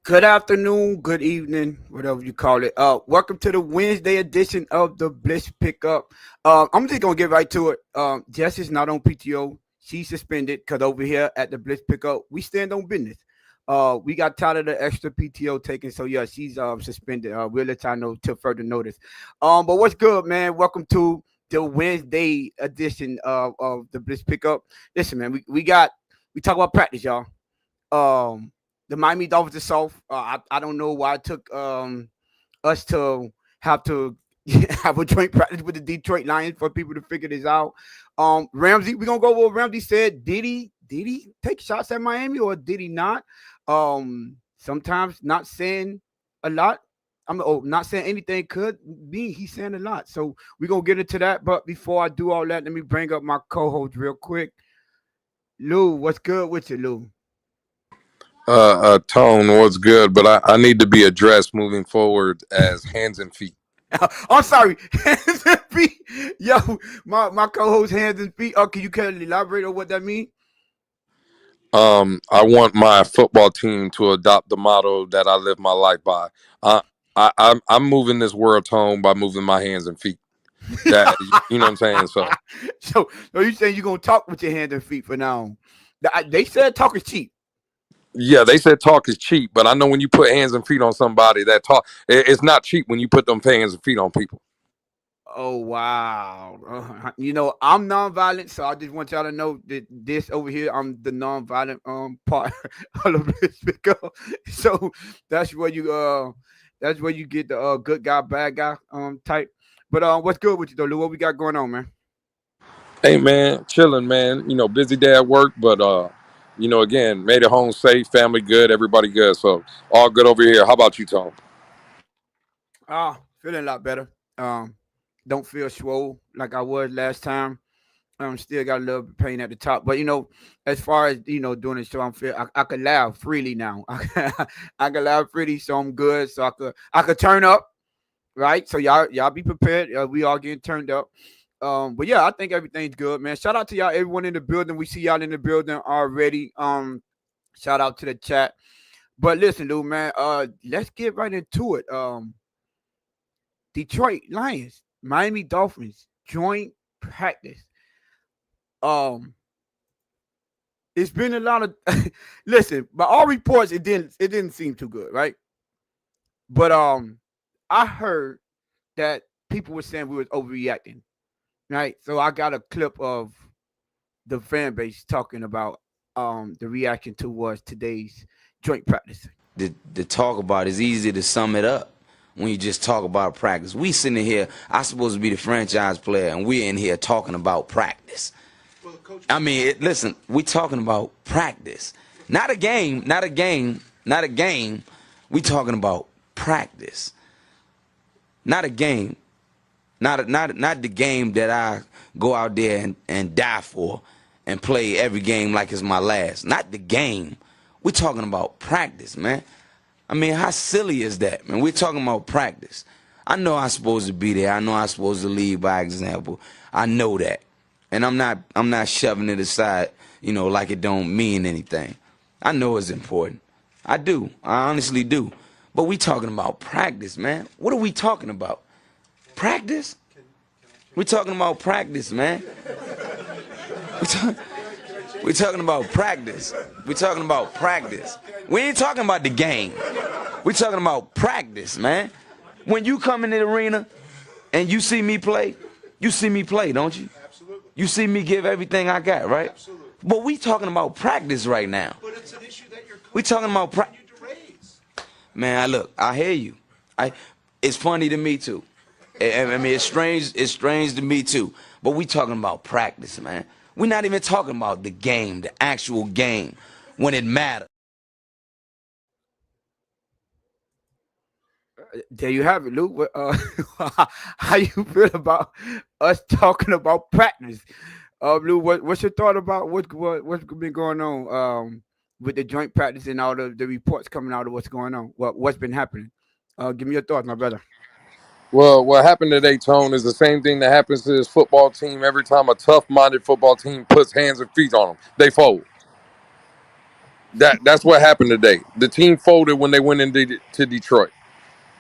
Good afternoon, good evening, whatever you call it. Welcome to the Wednesday edition of the Blitz Pickup. I'm just gonna get right to it. Jess is not on PTO; she's suspended because over here at the Blitz Pickup, we stand on business. We got tired of the extra PTO taken, so yeah, she's suspended. We'll let y'all know till further notice. But what's good, man? Welcome to the Wednesday edition of the Blitz Pickup. Listen, man, we talk about practice, y'all. The Miami Dolphins are soft. I don't know why it took us to have to have a joint practice with the Detroit Lions for people to figure this out. Ramsey, we're gonna go over what Ramsey said. Did he take shots at Miami or did he not? Sometimes not saying a lot. Not saying anything could mean he's saying a lot. So we're gonna get into that. But before I do all that, let me bring up my co-host real quick. Lou, what's good with you, Lou? Tone was good, but I need to be addressed moving forward as hands and feet. I'm sorry, hands and feet. Yo, my co-host hands and feet. Can you kind of elaborate on what that means? I want my football team to adopt the motto that I live my life by. Uh, I'm moving this world, Tone, by moving my hands and feet. That you know what I'm saying? So So you saying you're gonna talk with your hands and feet for now? They said talk is cheap. yeah, they said talk is cheap, but I know when you put hands and feet on somebody, that talk it's not cheap when you put them hands and feet on people. Oh wow! I'm nonviolent, so I just want y'all to know that this over here, I'm the nonviolent part of this pickup. So that's where you get the good guy, bad guy type. But what's good with you though, Lou? What we got going on, man? Hey man, chilling, man. Busy day at work, but again, made it home safe, family good, everybody good. So all good over here. How about you, Tone? Feeling a lot better. Don't feel swole like I was last time. Still got a little bit of pain at the top, but as far as doing the show, I could laugh freely now. I could laugh freely, so I'm good. So I could turn up, right? So y'all be prepared. We all getting turned up. But yeah, I think everything's good, man. Shout out to y'all, everyone in the building. We see y'all in the building already. Shout out to the chat. But listen, dude, man. Let's get right into it. Detroit Lions, Miami Dolphins joint practice. Um, it's been a lot of listen, by all reports, it didn't seem too good, right? But I heard that people were saying we was overreacting, right? So I got a clip of the fan base talking about the reaction towards today's joint practice. To talk about is easy to sum it up when you just talk about practice. We sitting here, I supposed to be the franchise player, and we're in here talking about practice. I mean, listen, we talking about practice. Not a game, not a game, not a game. We talking about practice. Not a game. Not the game that I go out there and die for and play every game like it's my last. Not the game. We talking about practice, man. I mean, how silly is that, man? We're talking about practice. I know I'm supposed to be there. I know I'm supposed to lead by example. I know that. And I'm not shoving it aside, like it don't mean anything. I know it's important. I do. I honestly do. But we talking about practice, man. What are we talking about? Practice? We talking about practice, man. We talking about practice. We talking about practice. We ain't talking about the game. We talking about practice, man. When you come in the arena and you see me play, don't you? You see me give everything I got, right? Absolutely. But we talking about practice right now. But it's an issue that your coach We talking about you to raise. Man, I hear you. It's funny to me too. I mean, it's strange to me too. But we talking about practice, man. We're not even talking about the game, the actual game, when it matters. There you have it, Luke. How you feel about us talking about practice? Lou, what's your thought about what's been going on with the joint practice and all the reports coming out of what's going on? What's been happening? Give me your thoughts, my brother. Well, what happened today, Tone, is the same thing that happens to this football team every time a tough-minded football team puts hands and feet on them. They fold. That's what happened today. The team folded when they went into to Detroit.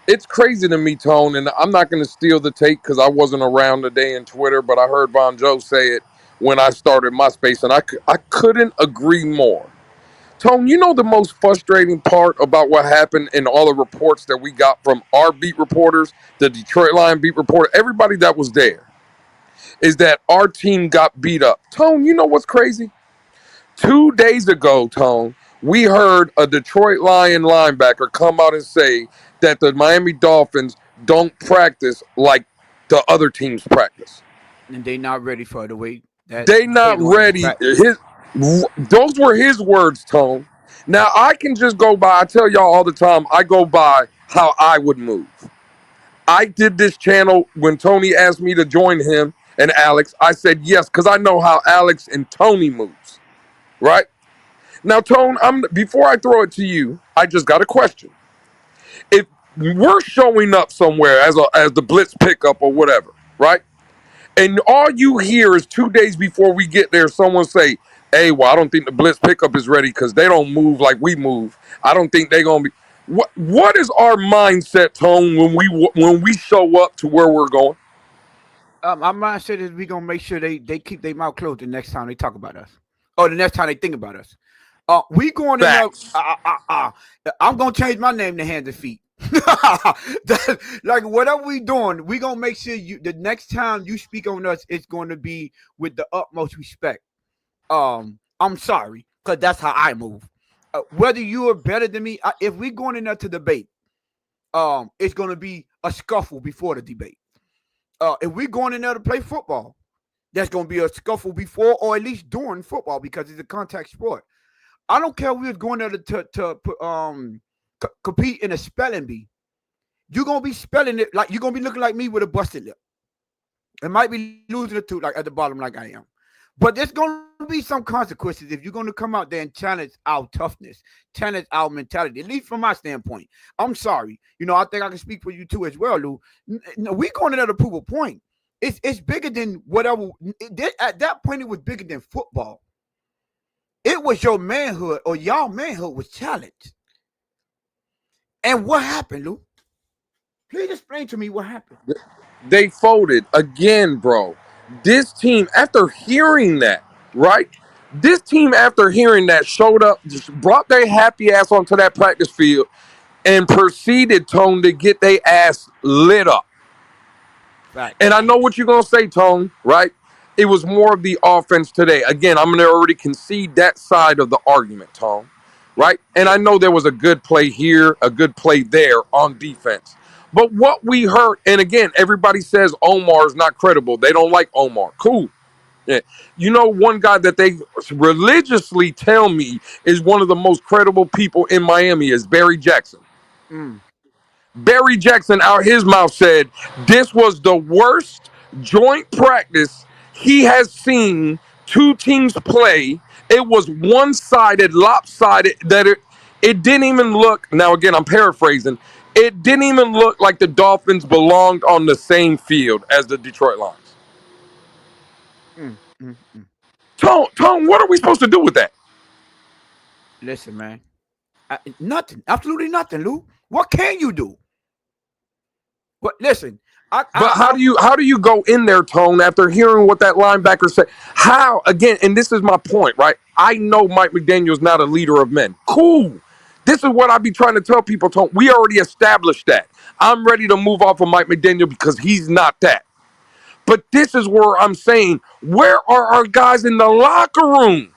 It's crazy to me, Tone, and I'm not going to steal the take because I wasn't around today in Twitter, but I heard Von Joe say it when I started my space, and I couldn't agree more. Tone, you know the most frustrating part about what happened in all the reports that we got from our beat reporters, the Detroit Lion beat reporter, everybody that was there, is that our team got beat up. Tone, you know what's crazy? 2 days ago, Tone, we heard a Detroit Lion linebacker come out and say that the Miami Dolphins don't practice like the other teams practice. And they not ready for the way that They they not going to ready. practice. Those were his words, Tone. Now I can just go by. I tell y'all all the time. I go by how I would move. I did this channel when Tony asked me to join him and Alex. I said yes because I know how Alex and Tony moves. Right now, Tone. I'm before I throw it to you. I just got a question. If we're showing up somewhere as the Blitz pickup or whatever, right? And all you hear is 2 days before we get there, someone say, "Hey, well, I don't think the Blitz pickup is ready because they don't move like we move. I don't think they're gonna be." What is our mindset, Tone, when we show up to where we're going? My mindset is we gonna make sure they keep their mouth closed the next time they talk about us, or the next time they think about us. We going in there. Facts. I'm gonna change my name to Hands and Feet. Like whatever we doing, we gonna make sure you the next time you speak on us, it's going to be with the utmost respect. I'm sorry, cause that's how I move. Whether you are better than me, if we going in there to debate, it's gonna be a scuffle before the debate. If we're going in there to play football, there's going to be a scuffle before or at least during football because it's a contact sport. I don't care if we was going there to compete in a spelling bee. You're going to be spelling it like you're going to be looking like me with a busted lip. It might be losing a tooth like at the bottom like I am. But there's going to be some consequences if you're going to come out there and challenge our toughness, challenge our mentality, at least from my standpoint. I'm sorry. I think I can speak for you too as well, Lou. We going in there to prove a point. It's bigger than whatever. At that point, it was bigger than football. It was your manhood or y'all manhood was challenged. And what happened, Lou? Please explain to me what happened. They folded again, bro. This team, after hearing that, right? This team, after hearing that, showed up, just brought their happy ass onto that practice field, and proceeded, Tone, to get their ass lit up. And I Facts. know what you're gonna say, Tone, right? It was more of the offense today. Again, I'm gonna already concede that side of the argument, Tone, right? And I know there was a good play here, a good play there on defense. But what we heard, and again, everybody says Omar is not credible. They don't like Omar. Cool. Yeah. You know, one guy that they religiously tell me is one of the most credible people in Miami is Barry Jackson. Mm. Barry Jackson, out his mouth, said this was the worst joint practice he has seen two teams play. It was one-sided, lopsided, that it didn't even look, now again, I'm paraphrasing, it didn't even look like the Dolphins belonged on the same field as the Detroit Lions. Mm. Tone, what are we supposed to do with that? Listen, man. Nothing. Absolutely nothing, Lou. What can you do? But listen, I, But I, I how do you go in there, Tone, after hearing what that linebacker said? How again? And this is my point, right? I know Mike McDaniel's not a leader of men. Cool. This is what I be trying to tell people, Tone. We already established that. I'm ready to move off of Mike McDaniel because he's not that. But this is where I'm saying, where are our guys in the locker room?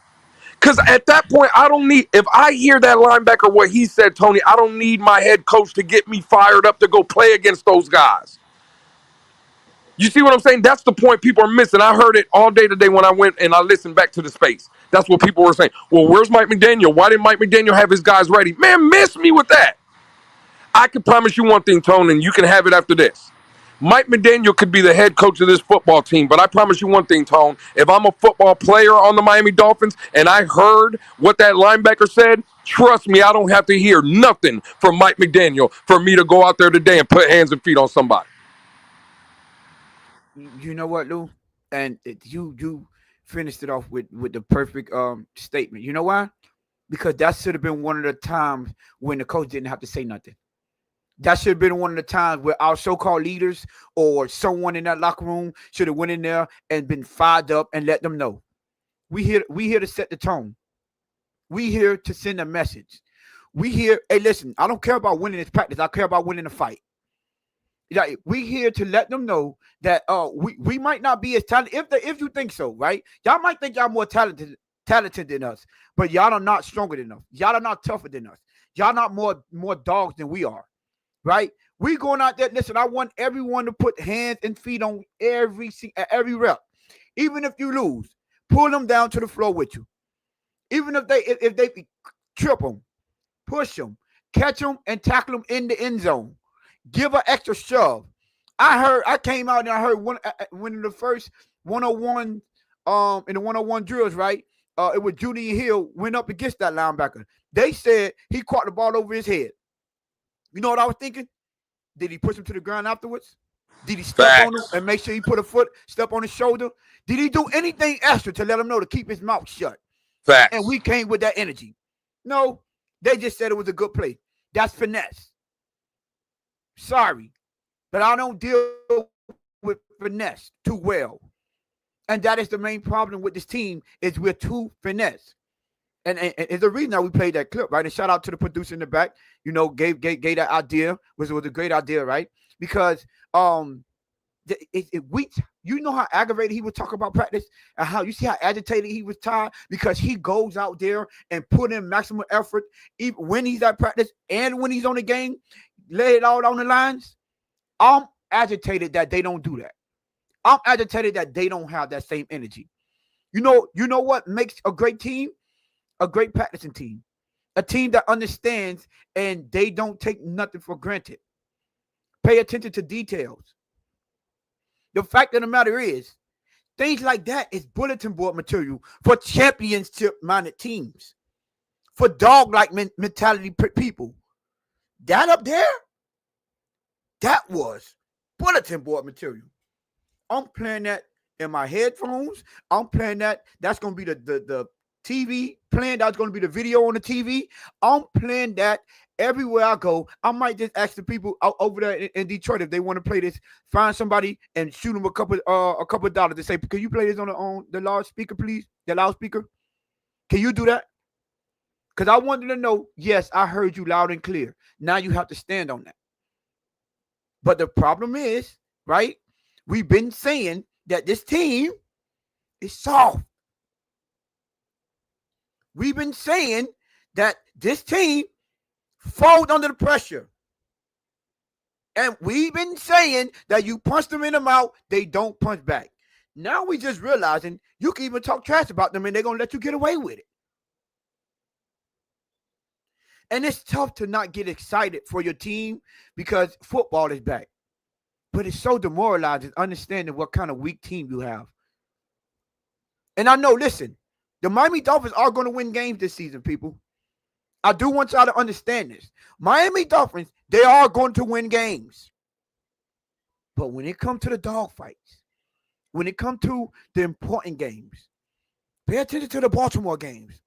Because at that point, I don't need, if I hear that linebacker, what he said, Tony, I don't need my head coach to get me fired up to go play against those guys. You see what I'm saying? That's the point people are missing. I heard it all day today when I went and I listened back to the space. That's what people were saying. Well, where's Mike McDaniel? Why didn't Mike McDaniel have his guys ready? Man, miss me with that. I can promise you one thing, Tone, and you can have it after this. Mike McDaniel could be the head coach of this football team, but I promise you one thing, Tone. If I'm a football player on the Miami Dolphins and I heard what that linebacker said, trust me, I don't have to hear nothing from Mike McDaniel for me to go out there today and put hands and feet on somebody. you know what, Lou? And you finished it off with the perfect statement. You know why? because that should have been one of the times when the coach didn't have to say nothing. That should have been one of the times where our so-called leaders or someone in that locker room should have went in there and been fired up and let them know. We here to set the tone. We here to send a message. We here, hey, listen, I don't care about winning this practice. I care about winning the fight. Like, we here to let them know that we might not be as talented. If you think so, right? Y'all might think y'all more talented than us, but y'all are not stronger than us. Y'all are not tougher than us. Y'all not more dogs than we are, right? We going out there. Listen, I want everyone to put hands and feet on every rep. Even if you lose, pull them down to the floor with you. Even if they trip them, push them, catch them, and tackle them in the end zone. Give an extra shove. I came out and I heard one of the first 101 in the 101 drills, right? It was Julian Hill went up against that linebacker. They said he caught the ball over his head. You know what I was thinking? Did he push him to the ground afterwards? Did he step on him and make sure he put a foot, step on his shoulder? Did he do anything extra to let him know to keep his mouth shut? Facts. And we came with that energy. No, they just said it was a good play. That's finesse. Sorry, but I don't deal with finesse too well. And that is the main problem with this team is we're too finesse. And the reason that we played that clip, right? And shout out to the producer in the back, gave that idea, was a great idea, right? Because you know how aggravated he would talk about practice and how you see how agitated he was tired because he goes out there and put in maximum effort even when he's at practice and when he's on the game, lay it out on the lines. I'm agitated that they don't do that. I'm agitated that they don't have that same energy. You know what makes a great team? A great practicing team. A team that understands and they don't take nothing for granted. Pay attention to details. The fact of the matter is, things like that is bulletin board material for championship-minded teams, for dog-like mentality people. That up there, that was bulletin board material. I'm playing that in my headphones. I'm playing that. That's going to be the TV playing. That's going to be the video on the TV. I'm playing that everywhere I go. I might just ask the people out over there in Detroit if they want to play this. Find somebody and shoot them a couple of dollars to say, "Can you play this on the loudspeaker, please? The loudspeaker. Can you do that?" Because I wanted to know. Yes, I heard you loud and clear. Now you have to stand on that. But the problem is, right? We've been saying that this team is soft. We've been saying that this team folds under the pressure. And we've been saying that you punch them in the mouth, they don't punch back. Now we just realizing you can even talk trash about them and they're going to let you get away with it. And it's tough to not get excited for your team because football is back. But it's so demoralizing understanding what kind of weak team you have. And I know, listen, the Miami Dolphins are going to win games this season, people. I do want y'all to understand this. Miami Dolphins, they are going to win games. But when it comes to the dogfights, when it comes to the important games, pay attention to the Baltimore games.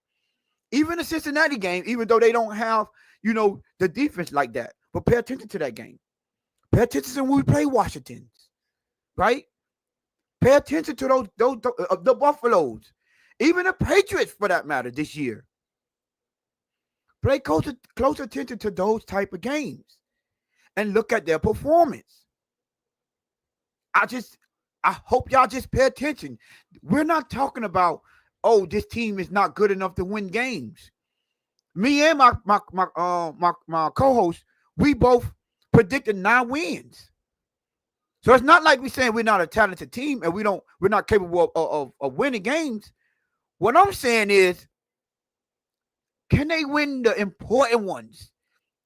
Even the Cincinnati game, even though they don't have, the defense like that. But pay attention to that game. Pay attention to when we play Washington, right? Pay attention to those the Buffaloes, even the Patriots for that matter this year. Pay close attention to those type of games and look at their performance. I hope y'all just pay attention. We're not talking about, this team is not good enough to win games. Me and my co-host, we both predicted 9 wins. So it's not like we're saying we're not a talented team and we're not capable of winning games. What I'm saying is, can they win the important ones,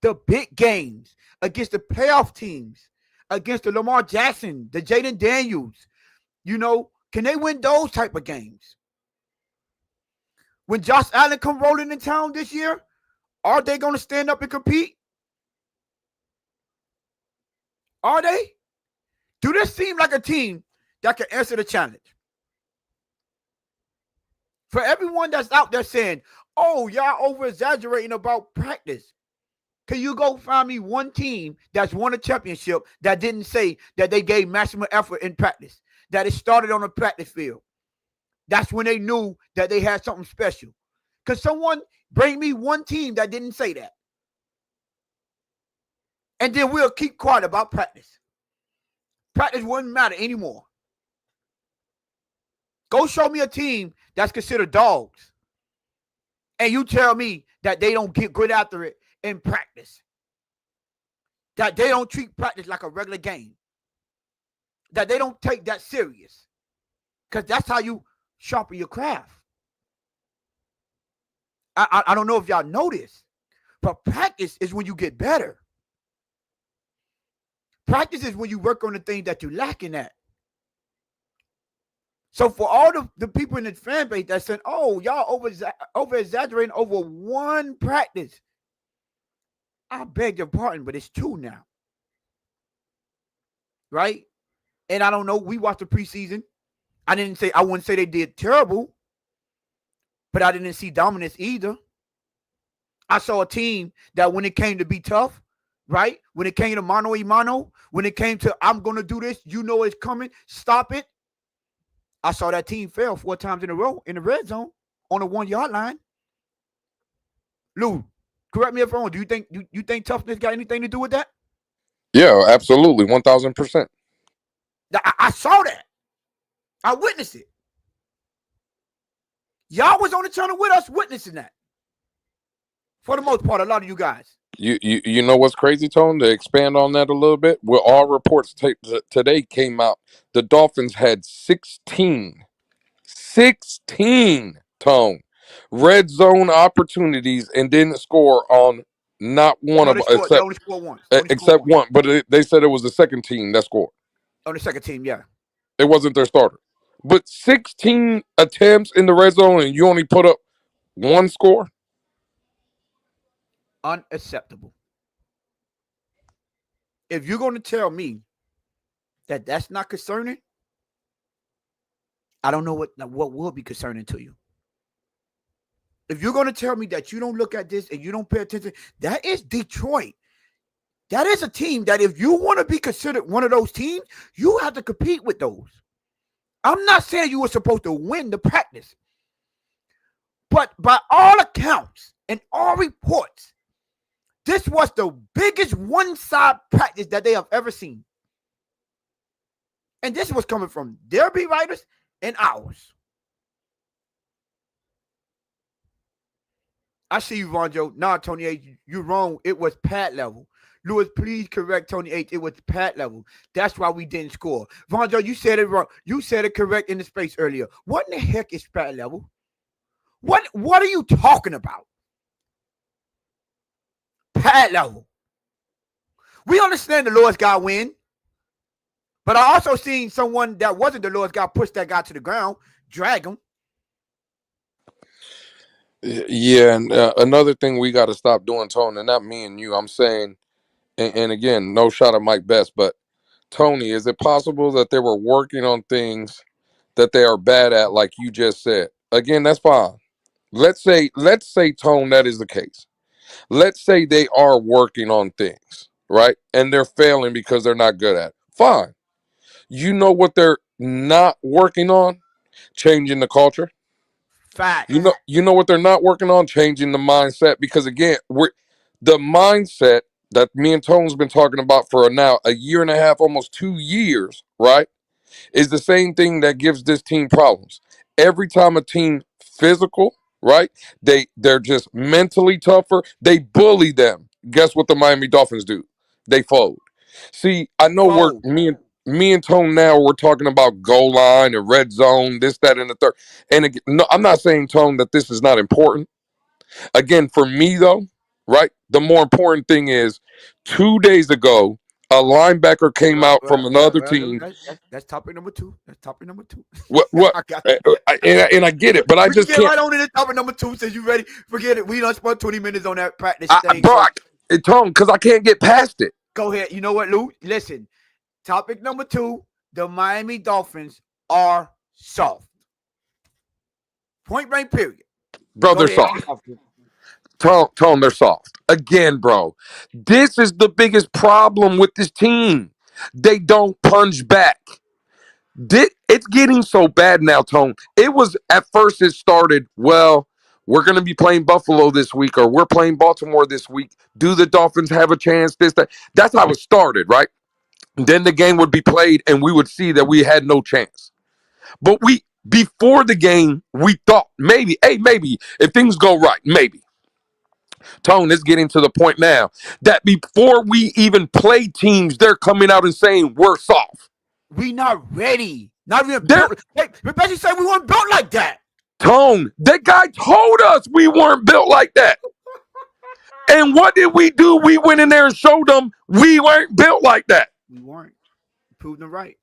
the big games against the playoff teams, against the Lamar Jackson, the Jaden Daniels? Can they win those type of games? When Josh Allen come rolling in town this year, are they going to stand up and compete? Are they? Do this seem like a team that can answer the challenge? For everyone that's out there saying, oh, y'all over exaggerating about practice. Can you go find me one team that's won a championship that didn't say that they gave maximum effort in practice, that it started on a practice field? That's when they knew that they had something special. Because someone bring me one team that didn't say that. And then we'll keep quiet about practice. Practice wouldn't matter anymore. Go show me a team that's considered dogs. And you tell me that they don't get good after it in practice. That they don't treat practice like a regular game. That they don't take that serious. Because that's how you sharpen your craft. I don't know if y'all know this, but practice is when you get better. Practice is when you work on the things that you're lacking at. So for all the people in the fan base that said, oh, y'all over exaggerating over one practice, I beg your pardon, but it's two now. Right? And I don't know. We watched the preseason. I wouldn't say they did terrible, but I didn't see dominance either. I saw a team that when it came to be tough, right? When it came to mano a mano, when it came to I'm going to do this, you know it's coming, stop it. I saw that team fail 4 times in a row in the red zone on the 1-yard line. Lou, correct me if I'm wrong. Do you think toughness got anything to do with that? Yeah, absolutely, 1,000%. I saw that. I witnessed it. Y'all was on the channel with us witnessing that. For the most part, a lot of you guys. You know what's crazy, Tone? To expand on that a little bit, well, all reports today came out. The Dolphins had 16, Tone, red zone opportunities and didn't score on not one No, of they only scored once. except one. But they said it was the second team that scored. On the second team, yeah. It wasn't their starter. But 16 attempts in the red zone and you only put up one score? Unacceptable. If you're going to tell me that that's not concerning, I don't know what will be concerning to you. If you're going to tell me that you don't look at this and you don't pay attention, that is Detroit. That is a team that if you want to be considered one of those teams, you have to compete with those. I'm not saying you were supposed to win the practice, but by all accounts and all reports, this was the biggest one-side practice that they have ever seen. And this was coming from their beat writers and ours. I see you, Vonjo. Nah, Tony H., you're wrong. It was pad level. Lewis, please correct Tony H. It was pad level. That's why we didn't score. Vonjo, you said it wrong. You said it correct in the space earlier. What in the heck is pad level? What are you talking about? Pad level. We understand the lowest guy win, but I also seen someone that wasn't the lowest guy push that guy to the ground, drag him. Yeah, and another thing we got to stop doing, Tone, and not me and you, I'm saying, and again, no shot at Mike Best, but Tony, is it possible that they were working on things that they are bad at, like you just said? Again, that's fine. Let's say, Tone, that is the case. Let's say they are working on things, right? And they're failing because they're not good at it. Fine. You know what they're not working on? Changing the culture. Facts. You know what they're not working on? Changing the mindset. Because again, the mindset that me and Tone's been talking about for now a year and a half, almost 2 years, right? Is the same thing that gives this team problems. Every time a team physical, right? They're just mentally tougher. They bully them. Guess what the Miami Dolphins do? They fold. See, I know Fold. me and Tone now we're talking about goal line and red zone, this, that, and the third. And again, no, I'm not saying, Tone, that this is not important. Again, for me though, right? The more important thing is 2 days ago, a linebacker came out from another team. That's topic number 2. That's topic number 2. What? I got And I get it, but I we can just get can't. right on into topic number 2 since you ready. Forget it. We done spent 20 minutes on that practice thing. Bro, Tone, because I can't get past it. Go ahead. You know what, Lou? Listen. Topic number 2, the Miami Dolphins are soft. Point blank. Period. Bro, Go they're ahead. soft. Tone, they're soft. Again, bro, this is the biggest problem with this team. They don't punch back. It's getting so bad now, Tone. It was at first it started, well, we're going to be playing Buffalo this week or we're playing Baltimore this week. Do the Dolphins have a chance? This, that. That's how it started, right? Then the game would be played and we would see that we had no chance. But before the game, we thought maybe, hey, maybe if things go right, maybe. Tone is getting to the point now that before we even play teams, they're coming out and saying we're soft. We not ready. Not even They're, built. Hey, we basically say we weren't built like that. Tone, that guy told us we weren't built like that. And what did we do? We went in there and showed them we weren't built like that. We weren't. Proved them right.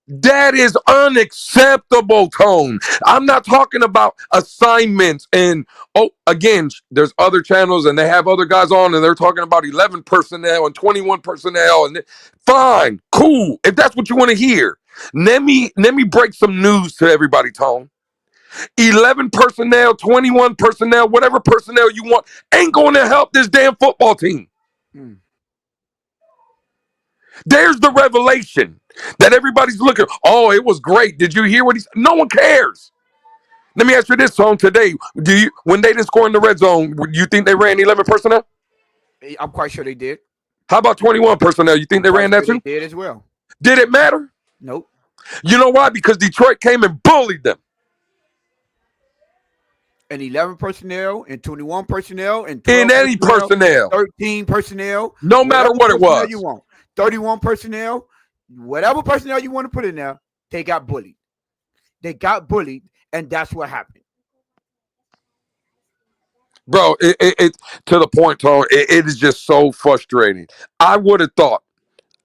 That is unacceptable, Tone. I'm not talking about assignments and, again, there's other channels and they have other guys on and they're talking about 11 personnel and 21 personnel. And fine, cool. If that's what you want to hear, let me break some news to everybody, Tone. 11 personnel, 21 personnel, whatever personnel you want, ain't going to help this damn football team. There's the revelation that everybody's looking. Oh, it was great. Did you hear what he said? No one cares. Let me ask you this, Tone, today. When they didn't score in the red zone, do you think they ran 11 personnel? I'm quite sure they did. How about 21 personnel? You think they ran that too? They did as well. Did it matter? Nope. You know why? Because Detroit came and bullied them. And 11 personnel, and 21 personnel, and in any personnel, 13 personnel, no matter what it was. You want 31 personnel, whatever personnel you want to put in there, they got bullied. They got bullied, and that's what happened. Bro, it to the point, Tone. It is just so frustrating. I would have thought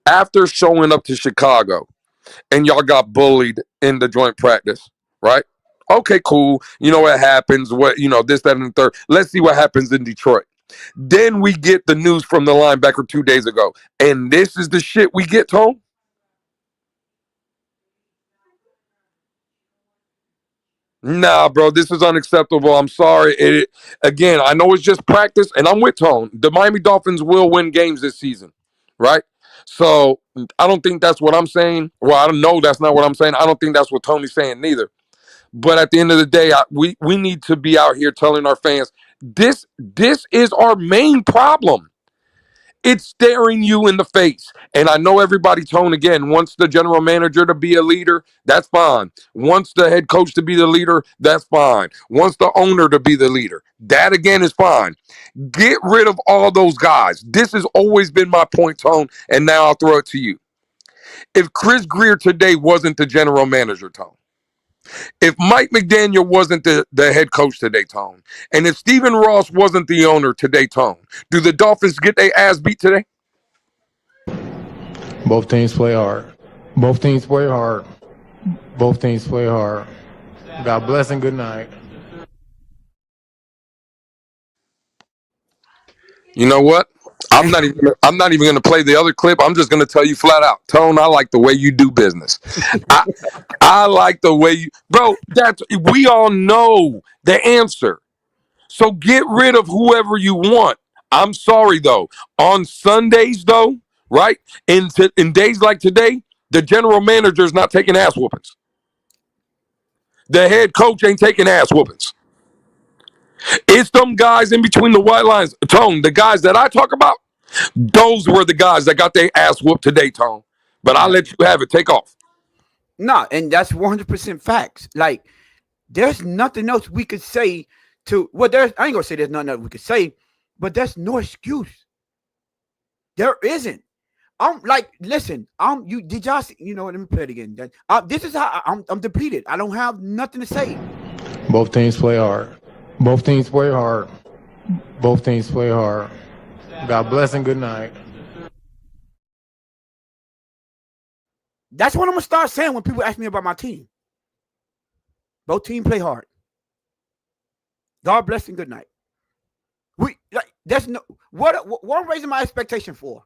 after showing up to Chicago and y'all got bullied in the joint practice, right? Okay, cool. You know what happens, this, that, and the third. Let's see what happens in Detroit. Then we get the news from the linebacker 2 days ago. And this is the shit we get, Tone? Nah, bro, this is unacceptable. I'm sorry. Again, I know it's just practice, and I'm with Tone. The Miami Dolphins will win games this season, right? So I don't think that's what I'm saying. Well, I don't know that's not what I'm saying. I don't think that's what Tony's saying neither. But at the end of the day, we need to be out here telling our fans, this is our main problem. It's staring you in the face. And I know everybody, Tone, again, wants the general manager to be a leader. That's fine. Wants the head coach to be the leader. That's fine. Wants the owner to be the leader. That, again, is fine. Get rid of all those guys. This has always been my point, Tone, and now I'll throw it to you. If Chris Grier today wasn't the general manager, Tone, if Mike McDaniel wasn't the head coach today, Tone, and if Stephen Ross wasn't the owner today, Tone, do the Dolphins get their ass beat today? Both teams play hard. Both teams play hard. Both teams play hard. God bless and good night. You know what? I'm not even going to play the other clip. I'm just going to tell you flat out, Tone, I like the way you do business. I like the way you, bro. We all know the answer. So get rid of whoever you want. I'm sorry though. On Sundays though, right? In days like today, the general manager is not taking ass whoopings. The head coach ain't taking ass whoopings. It's them guys in between the white lines. Tone, the guys that I talk about, those were the guys that got their ass whooped today, Tone. But I'll let you have it. Take off. No, and that's 100% facts. Like, there's nothing else we could say to, I ain't gonna say there's nothing else we could say, but there's no excuse. There isn't. Listen, did y'all see, let me play it again. This is how I'm depleted. I don't have nothing to say. Both teams play hard. Both teams play hard. Both teams play hard. God bless and good night. That's what I'm gonna start saying when people ask me about my team. Both teams play hard. God bless and good night. There's no what I'm raising my expectation for.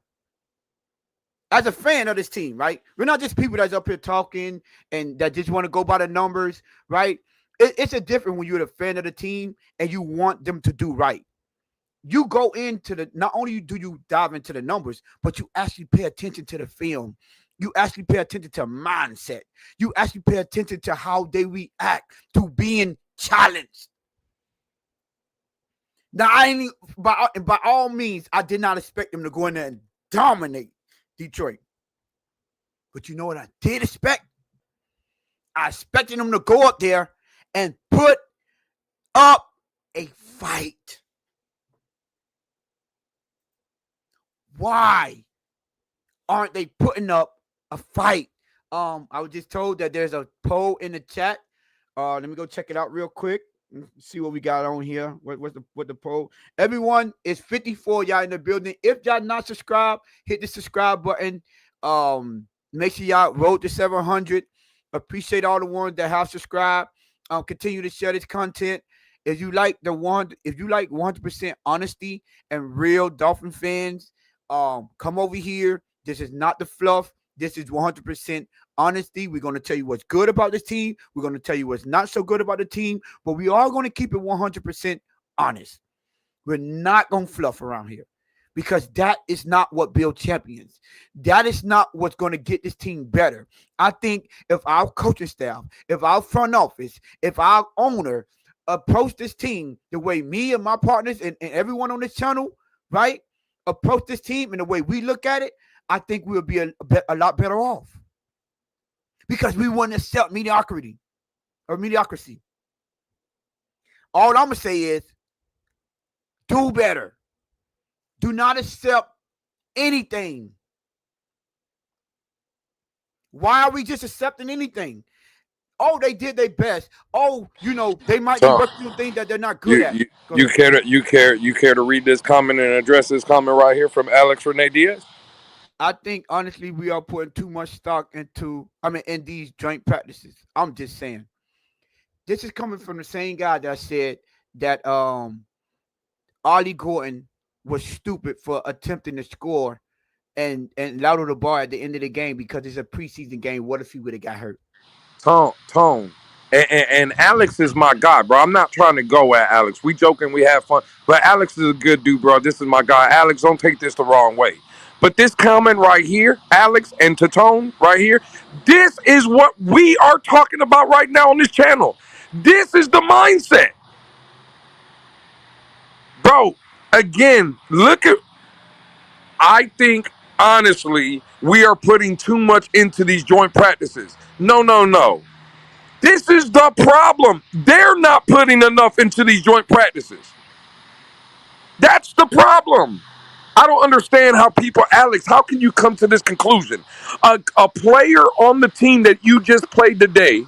As a fan of this team, right? We're not just people that's up here talking and that just want to go by the numbers, right? It's a different when you're a fan of the team and you want them to do right. You go into the, not only do you dive into the numbers, but you actually pay attention to the film. You actually pay attention to mindset. You actually pay attention to how they react to being challenged. Now, I ain't by all means, I did not expect them to go in there and dominate Detroit. But you know what I did expect? I expected them to go up there and put up a fight. Why aren't they putting up a fight? I was just told that there's a poll in the chat. Let me go check it out real quick. See what we got on here. What the poll? Everyone is 54 y'all in the building. If y'all not subscribed, hit the subscribe button. Make sure y'all roll to 700. Appreciate all the ones that have subscribed. Continue to share this content. If you like 100% honesty and real Dolphin fans, come over here. This is not the fluff. This is 100% honesty. We're going to tell you what's good about this team. We're going to tell you what's not so good about the team, but we are going to keep it 100% honest. We're not going to fluff around here because that is not what builds champions. That is not what's going to get this team better. I think if our coaching staff, if our front office, if our owner approach this team the way me and my partners and everyone on this channel, right, approach this team and the way we look at it, I think we'll be a lot better off because we wouldn't accept mediocrity or mediocrity. All I'm going to say is do better. Do not accept anything. Why are we just accepting anything? Oh, they did their best. Oh, they might be working on things that they're not good at. You care to read this comment and address this comment right here from Alex Renee Diaz? I think honestly we are putting too much stock in these joint practices. I'm just saying. This is coming from the same guy that said that Ollie Gordon was stupid for attempting to score and louder the bar at the end of the game because it's a preseason game. What if he would have got hurt? Tone. And Alex is my guy, bro. I'm not trying to go at Alex. We joking, we have fun. But Alex is a good dude, bro. This is my guy. Alex, don't take this the wrong way. But this comment right here, Alex and Tone right here, this is what we are talking about right now on this channel. This is the mindset. Bro, again, I think, honestly, we are putting too much into these joint practices. No. This is the problem. They're not putting enough into these joint practices. That's the problem. I don't understand how Alex, how can you come to this conclusion? A player on the team that you just played today,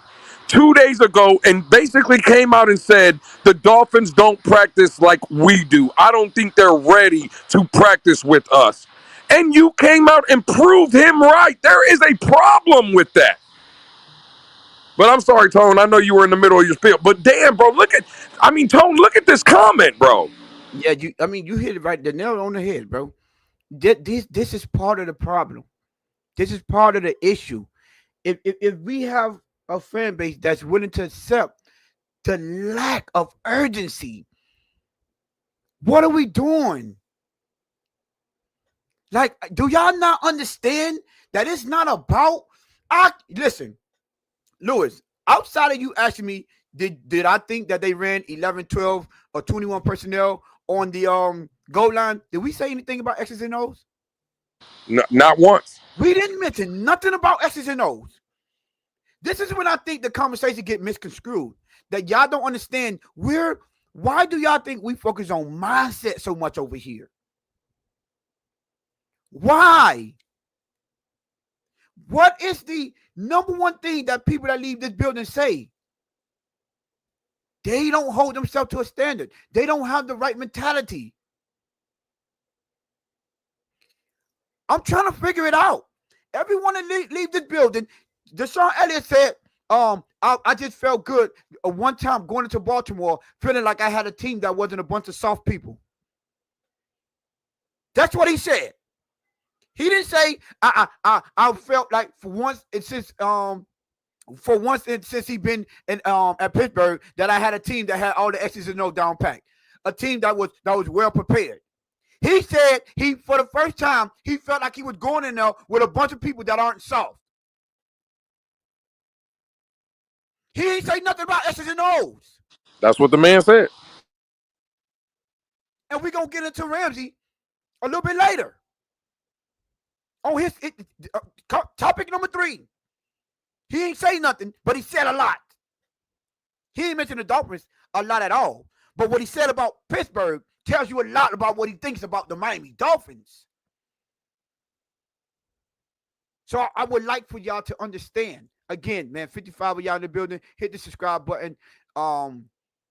2 days ago, and basically came out and said, the Dolphins don't practice like we do. I don't think they're ready to practice with us. And you came out and proved him right. There is a problem with that. But I'm sorry, Tone. I know you were in the middle of your spiel. But damn, bro, Tone, look at this comment, bro. Yeah, you hit it right, the nail on the head, bro. This is part of the problem. This is part of the issue. If we have a fan base that's willing to accept the lack of urgency, what are we doing? Like, do y'all not understand that it's not about? Listen, Lewis, outside of you asking me, did I think that they ran 11, 12, or 21 personnel on the goal line? Did we say anything about X's and O's? No, not once. We didn't mention nothing about X's and O's. This is when I think the conversation get misconstrued. That y'all don't understand why do y'all think we focus on mindset so much over here? Why? What is the number one thing that people that leave this building say? They don't hold themselves to a standard. They don't have the right mentality. I'm trying to figure it out. Everyone that leave this building, Deshaun Elliott said, I just felt good one time going into Baltimore, feeling like I had a team that wasn't a bunch of soft people. That's what he said. He didn't say I felt like for once since for once since he's been in at Pittsburgh, that I had a team that had all the X's and O's down packed, a team that was well prepared. He said for the first time he felt like he was going in there with a bunch of people that aren't soft. He ain't say nothing about X's and O's. That's what the man said. And we're going to get into Ramsey a little bit later. On his topic number 3. He ain't say nothing, but he said a lot. He ain't mentioned the Dolphins a lot at all. But what he said about Pittsburgh tells you a lot about what he thinks about the Miami Dolphins. So I would like for y'all to understand. Again, man, 55 of y'all in the building, hit the subscribe button.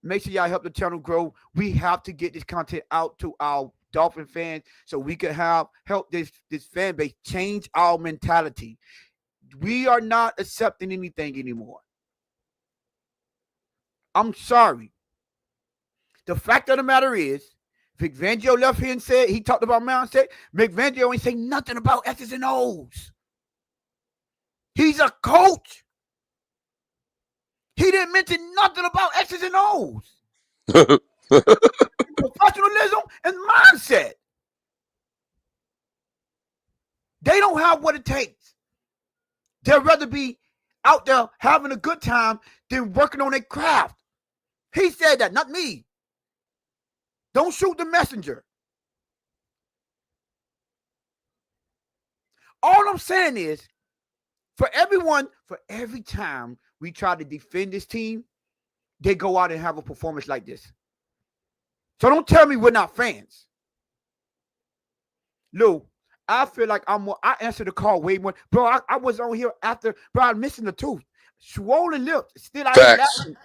Make sure y'all help the channel grow. We have to get this content out to our Dolphin fans so we can help this fan base change our mentality. We are not accepting anything anymore. I'm sorry. The fact of the matter is, Vic Fangio left here and said, he talked about mindset. Vic Fangio ain't say nothing about X's and O's. He's a coach. He didn't mention nothing about X's and O's. Professionalism and mindset. They don't have what it takes. They'd rather be out there having a good time than working on their craft. He said that, not me. Don't shoot the messenger. All I'm saying is, for every time we try to defend this team, they go out and have a performance like this. So don't tell me we're not fans. Lou, I feel like I answered the call way more. Bro, I was on here after, bro, I'm missing the tooth. Swollen lips. Still out here laughing.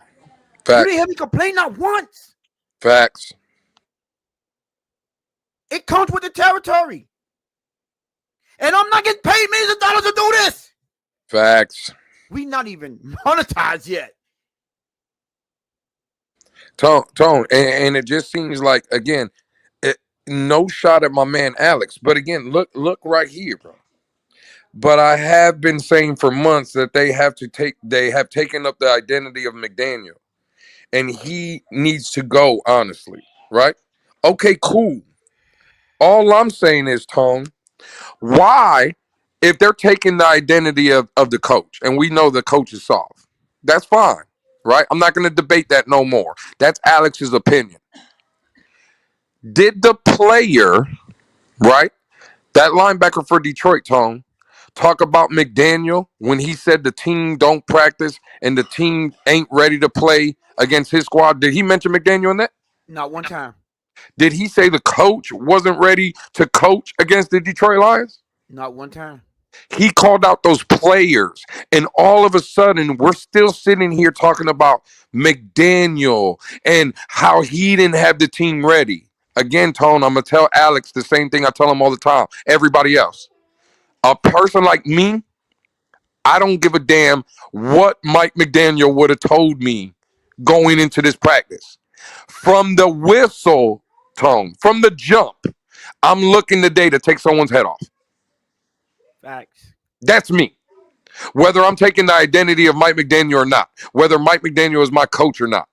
You didn't hear me complain not once. Facts. It comes with the territory. And I'm not getting paid millions of dollars to do this. Facts. We not even monetized yet. Tone, and it just seems like, again, no shot at my man Alex. But again, look right here, bro. But I have been saying for months that they have taken up the identity of McDaniel. And he needs to go, honestly, right? Okay, cool. All I'm saying is, Tone, why, if they're taking the identity of the coach, and we know the coach is soft, that's fine, right? I'm not going to debate that no more. That's Alex's opinion. Did the player, right, that linebacker for Detroit, Tone, talk about McDaniel when he said the team don't practice and the team ain't ready to play against his squad? Did he mention McDaniel in that? Not one time. Did he say the coach wasn't ready to coach against the Detroit Lions? Not one time. He called out those players, and all of a sudden, we're still sitting here talking about McDaniel and how he didn't have the team ready. Again, Tone, I'm going to tell Alex the same thing I tell him all the time. Everybody else. A person like me, I don't give a damn what Mike McDaniel would have told me going into this practice. From the whistle, Tone, from the jump, I'm looking today to take someone's head off. Facts. That's me. Whether I'm taking the identity of Mike McDaniel or not, whether Mike McDaniel is my coach or not.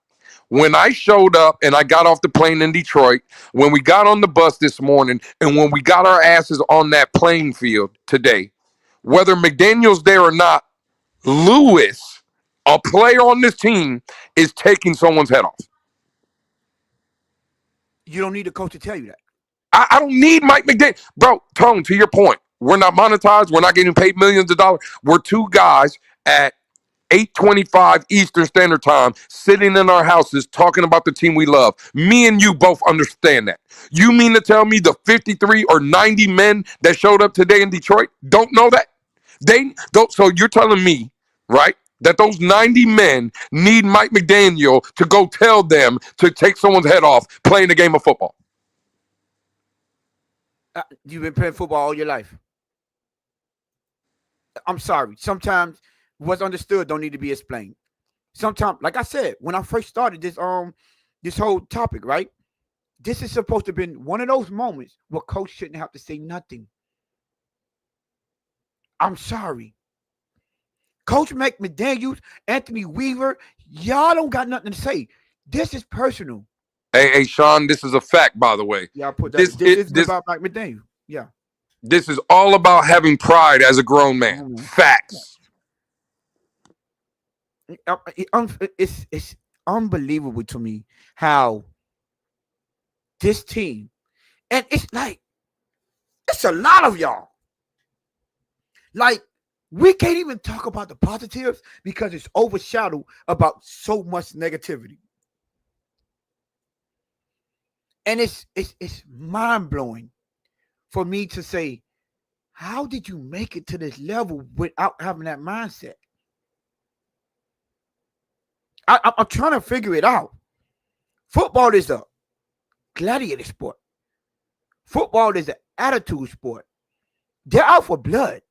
When I showed up and I got off the plane in Detroit, when we got on the bus this morning, and when we got our asses on that playing field today, whether McDaniel's there or not, Lewis, a player on this team, is taking someone's head off. You don't need a coach to tell you that. I don't need Mike McDaniel. Bro, Tone, to your point, we're not monetized. We're not getting paid millions of dollars. We're two guys at 8:25 Eastern Standard Time sitting in our houses talking about the team we love. Me and you both understand that. You mean to tell me the 53 or 90 men that showed up today in Detroit don't know that? So you're telling me, right, that those 90 men need Mike McDaniel to go tell them to take someone's head off playing a game of football? You've been playing football all your life. I'm sorry. Sometimes what's understood don't need to be explained. Sometimes, like I said, when I first started this whole topic, right? This is supposed to have been one of those moments where coach shouldn't have to say nothing. I'm sorry. Coach McDaniels, Anthony Weaver, y'all don't got nothing to say. This is personal. Hey, Sean, this is a fact, by the way. Y'all put that. This This it isn't this about Mike McDaniel. Yeah. this is all about having pride as a grown man. Mhm. Facts. It's unbelievable to me how this team, and it's like it's a lot of y'all. Like we can't even talk about the positives because it's overshadowed about so much negativity. And it's mind blowing for me to say, how did you make it to this level without having that mindset? I'm trying to figure it out. Football is a gladiator sport. Football is an attitude sport. They're out for blood.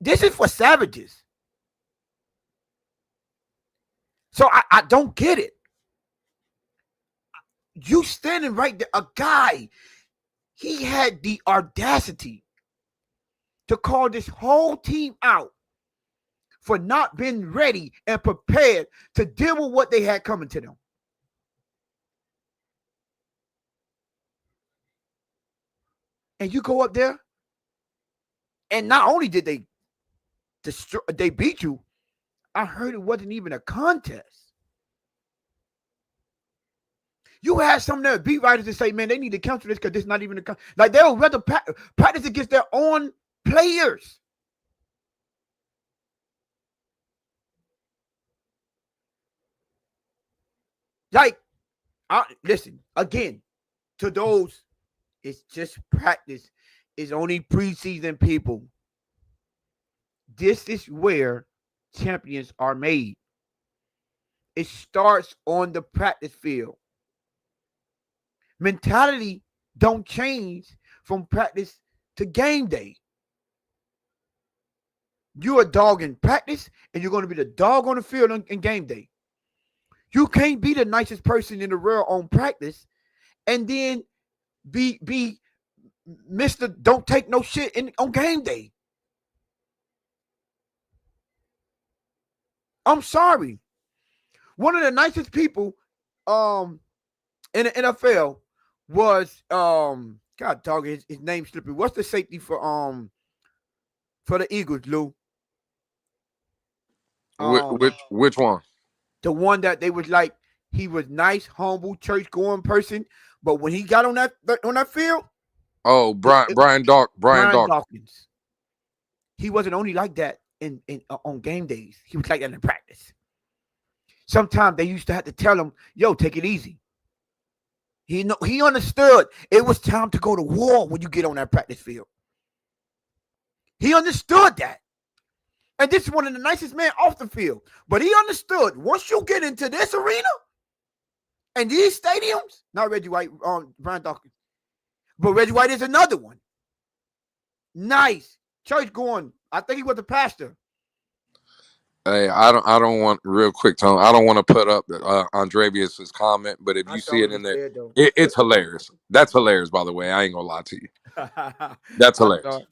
This is for savages. So I don't get it. You standing right there, a guy, he had the audacity to call this whole team out for not being ready and prepared to deal with what they had coming to them. And you go up there, and not only did they beat you, I heard it wasn't even a contest. You had some of their beat writers that say, man, they need to cancel this because this is not even a contest. Like they'll rather practice against their own players. Like, listen, again, to those, it's just practice. It's only preseason, people. This is where champions are made. It starts on the practice field. Mentality don't change from practice to game day. You're a dog in practice, and you're going to be the dog on the field in game day. You can't be the nicest person in the world on practice and then be Mr. Don't take no shit on game day. I'm sorry. One of the nicest people in the NFL was God dog, his name slipping. What's the safety for the Eagles, Lou? Which one? The one that they was like, he was nice, humble, church going person, but when he got on that field, oh, Brian Dawkins. He wasn't only like that in on game days. He was like that in practice. Sometimes they used to have to tell him, "Yo, take it easy." He understood it was time to go to war when you get on that practice field. He understood that. And this is one of the nicest men off the field. But he understood once you get into this arena and these stadiums, not Reggie White, Brian Dawkins, but Reggie White is another one. Nice. Church going. I think he was a pastor. Hey, I don't want, real quick, Tone, I don't want to put up Andrevius's comment, but if you see it in there, it's hilarious. That's hilarious, by the way. I ain't gonna lie to you. That's hilarious.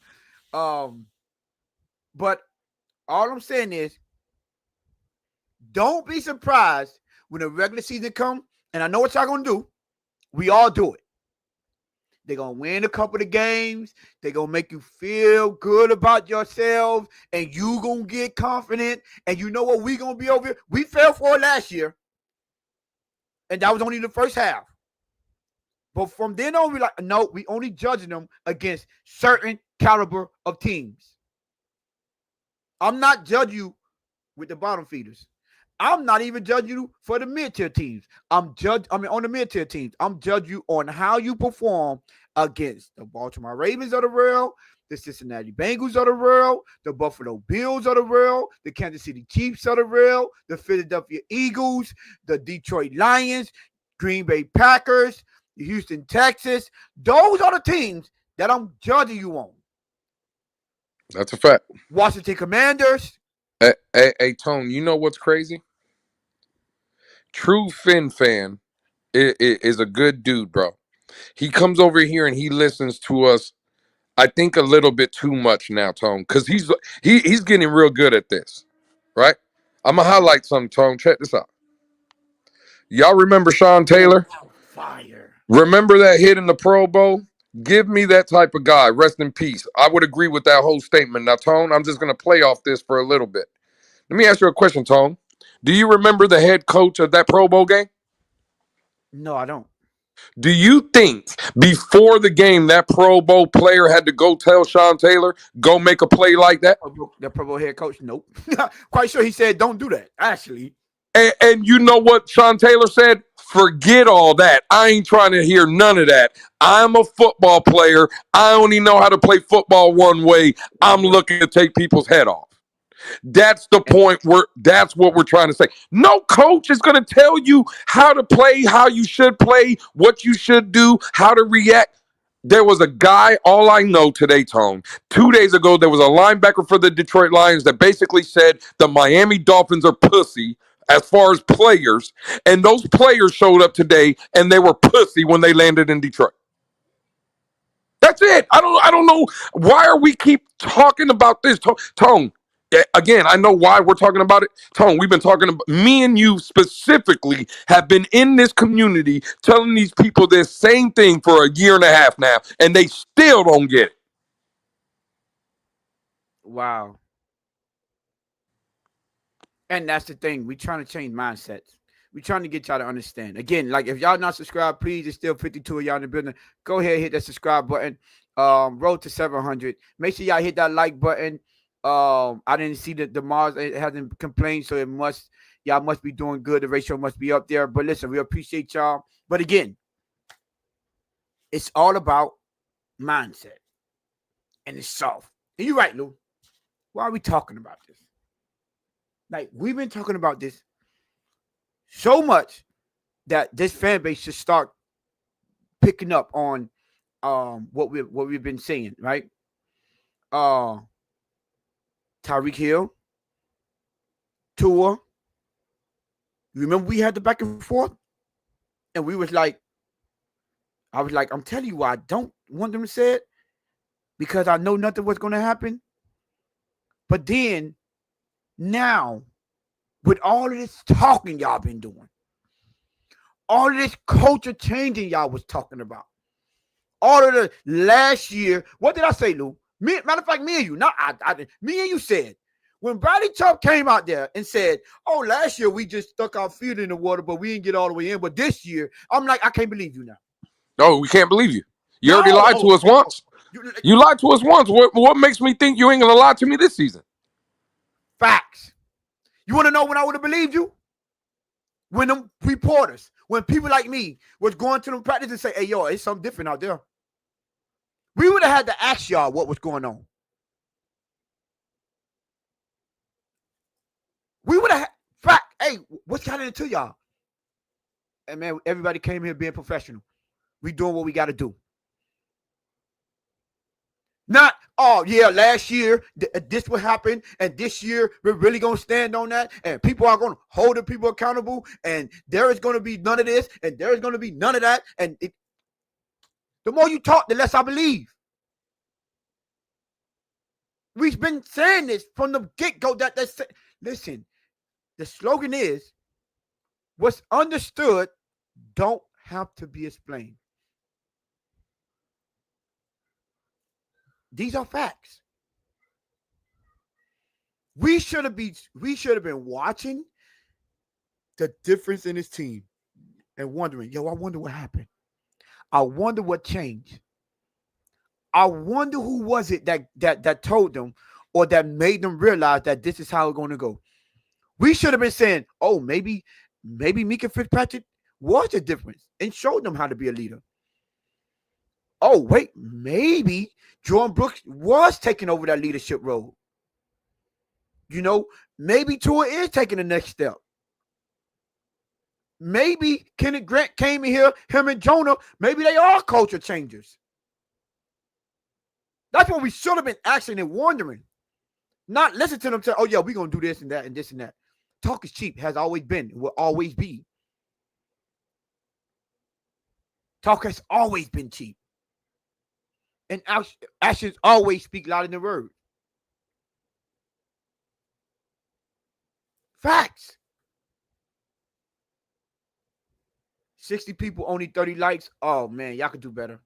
But all I'm saying is, don't be surprised when the regular season comes, and I know what y'all gonna do. We all do it. They're going to win a couple of games. They're going to make you feel good about yourself, and you going to get confident. And you know what? We going to be over here. We fell for it last year, and that was only the first half. But from then on, we're like, no, we only judging them against certain caliber of teams. I'm not judging you with the bottom feeders. I'm not even judging you for the mid-tier teams. On the mid-tier teams. I'm judging you on how you perform against the Baltimore Ravens of the world, the Cincinnati Bengals of the world, the Buffalo Bills of the world, the Kansas City Chiefs of the world, the Philadelphia Eagles, the Detroit Lions, Green Bay Packers, the Houston Texans. Those are the teams that I'm judging you on. That's a fact. Washington Commanders. Hey, Tone, you know what's crazy? True Finn fan is a good dude, bro. He comes over here and he listens to us I think a little bit too much now, Tone, because he's getting real good at this, right? I'm gonna highlight something, Tone. Check this out. Y'all remember Sean Oh, Taylor? fire. Remember that hit in the Pro Bowl? Give me that type of guy. Rest in peace. I would agree with that whole statement. Now, Tone, I'm just gonna play off this for a little bit. Let me ask you a question, Tone. Do you remember the head coach of that Pro Bowl game? No, I don't. Do you think before the game that Pro Bowl player had to go tell Sean Taylor, go make a play like that? The Pro Bowl head coach? Nope. Quite sure he said, don't do that, actually. And you know what Sean Taylor said? Forget all that. I ain't trying to hear none of that. I'm a football player. I only know how to play football one way. I'm looking to take people's head off. That's the point where that's what we're trying to say. No coach is going to tell you how to play, how you should play, what you should do, how to react. There was a guy, all I know today, Tone, 2 days ago, there was a linebacker for the Detroit Lions that basically said the Miami Dolphins are pussy as far as players. And those players showed up today and they were pussy when they landed in Detroit. That's it. I don't know why are we keep talking about this, Tone. Again, I know why we're talking about it. Tone, we've been talking about, me and you specifically have been in this community telling these people this same thing for a year and a half now, and they still don't get it. Wow. And that's the thing. We're trying to change mindsets. We're trying to get y'all to understand. Again, like if y'all not subscribed, please, it's still 52 of y'all in the building. Go ahead, hit that subscribe button. Road to 700. Make sure y'all hit that like button. I didn't see the Mars. It hasn't complained, so y'all must be doing good. The ratio must be up there. But listen, we appreciate y'all. But again, it's all about mindset. And it's soft. And you're right, Lou. Why are we talking about this? Like, we've been talking about this so much that this fan base should start picking up on what we've been saying, right? Tyreek Hill, Tua. You remember we had the back and forth? And I was like, I'm telling you why I don't want them to say it, because I know nothing was going to happen. But then, now, with all of this talking y'all been doing, all of this culture changing y'all was talking about, all of the last year, what did I say, Lou? Matter of fact, me and you, me and you said, when Bradley Chubb came out there and said, oh, last year we just stuck our feet in the water, but we didn't get all the way in. But this year, I'm like, I can't believe you now. No, we can't believe you. You already lied to us once. You lied to us once. What makes me think you ain't going to lie to me this season? Facts. You want to know when I would have believed you? When them reporters, when people like me was going to them practice and say, hey, yo, it's something different out there. We would have had to ask y'all what was going on. We would have, hey, what's got into y'all? And man, everybody came here being professional. We doing what we got to do. Not, oh, yeah, last year, this would happen, and this year, we're really going to stand on that, and people are going to hold the people accountable, and there is going to be none of this, and there is going to be none of that, and the more you talk, the less I believe. We've been saying this from the get-go. Listen, the slogan is, what's understood don't have to be explained. These are facts. We should have been watching the difference in this team and wondering, yo, I wonder what happened. I wonder what changed. I wonder who was it that told them or that made them realize that this is how it's going to go. We should have been saying, oh, maybe Mika Fitzpatrick was the difference and showed them how to be a leader. Oh, wait, maybe Jordan Brooks was taking over that leadership role. You know, maybe Tua is taking the next step. Maybe Kenneth Grant came in here, him and Jonah, maybe they are culture changers. That's what we should have been asking and wondering. Not listen to them say, oh, yeah, we're going to do this and that and this and that. Talk is cheap, has always been, will always be. Talk has always been cheap. And actions always speak louder than words. Facts. 60 people, only 30 likes. Oh, man, y'all could do better.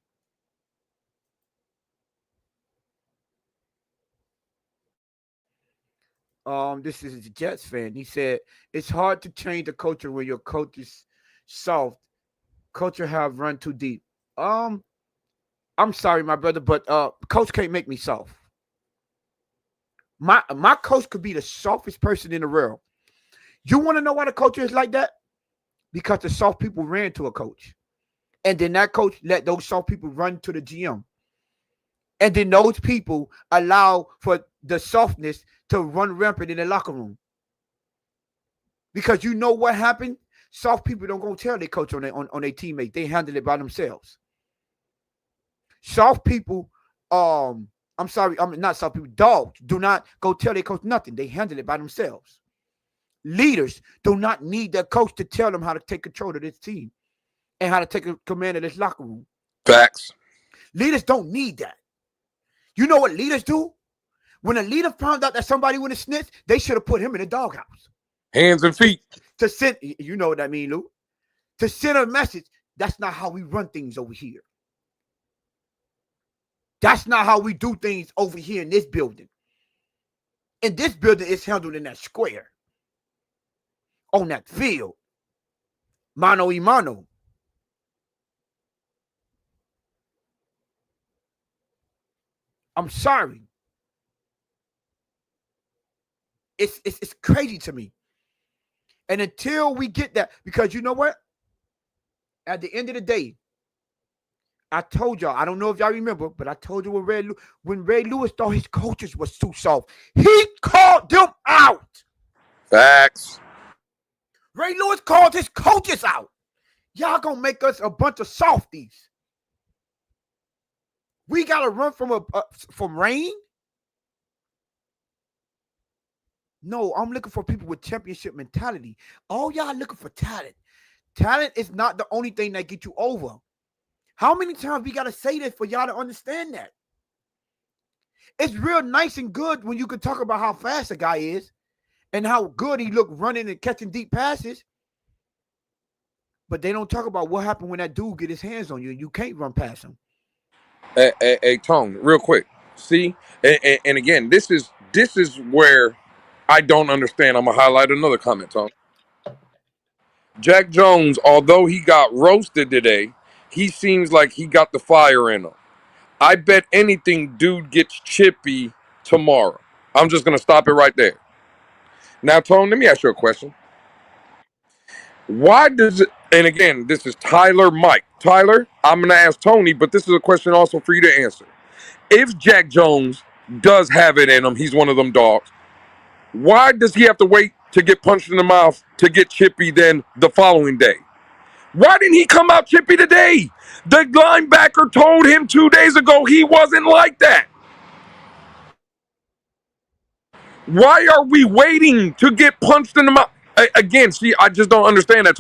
This is a Jets fan. He said, it's hard to change the culture when your coach is soft. Culture have run too deep. I'm sorry, my brother, but coach can't make me soft. My coach could be the softest person in the world. You want to know why the culture is like that? Because the soft people ran to a coach. And then that coach let those soft people run to the GM. And then those people allow for the softness to run rampant in the locker room. Because you know what happened? Soft people don't go tell their coach on their teammates. They handle it by themselves. Soft people, I'm sorry, I'm not soft people, dogs do not go tell their coach nothing. They handle it by themselves. Leaders do not need their coach to tell them how to take control of this team and how to take command of this locker room. Facts. Leaders don't need that. You know what leaders do? When a leader found out that somebody went to snitch, they should have put him in the doghouse. Hands and feet. To send, you know what I mean, Lou? To send a message, that's not how we run things over here. That's not how we do things over here in this building. In this building, it's handled in that square. On that field. Mano y mano. I'm sorry. It's crazy to me. And until we get that, because you know what? At the end of the day, I told y'all, I don't know if y'all remember, but I told you when Ray Lewis thought his coaches was too soft, he called them out. Facts. Ray Lewis called his coaches out. Y'all gonna make us a bunch of softies. We gotta run from rain. No, I'm looking for people with championship mentality. All y'all looking for talent. Talent is not the only thing that gets you over. How many times we got to say this for y'all to understand that? It's real nice and good when you can talk about how fast a guy is and how good he looked running and catching deep passes. But they don't talk about what happened when that dude get his hands on you and you can't run past him. Hey, Tone, real quick. See, and again, this is where I don't understand. I'm gonna highlight another comment, Tone. Jack Jones, although he got roasted today, he seems like he got the fire in him. I bet anything dude gets chippy tomorrow. I'm just going to stop it right there. Now, Tone, let me ask you a question. Why does it, and again, this is Tyler Mike. Tyler, I'm going to ask Tony, but this is a question also for you to answer. If Jack Jones does have it in him, he's one of them dogs, why does he have to wait to get punched in the mouth to get chippy then the following day? Why didn't he come out chippy today? The linebacker told him 2 days ago he wasn't like that. Why are we waiting to get punched in the mouth? Again, see, I just don't understand that.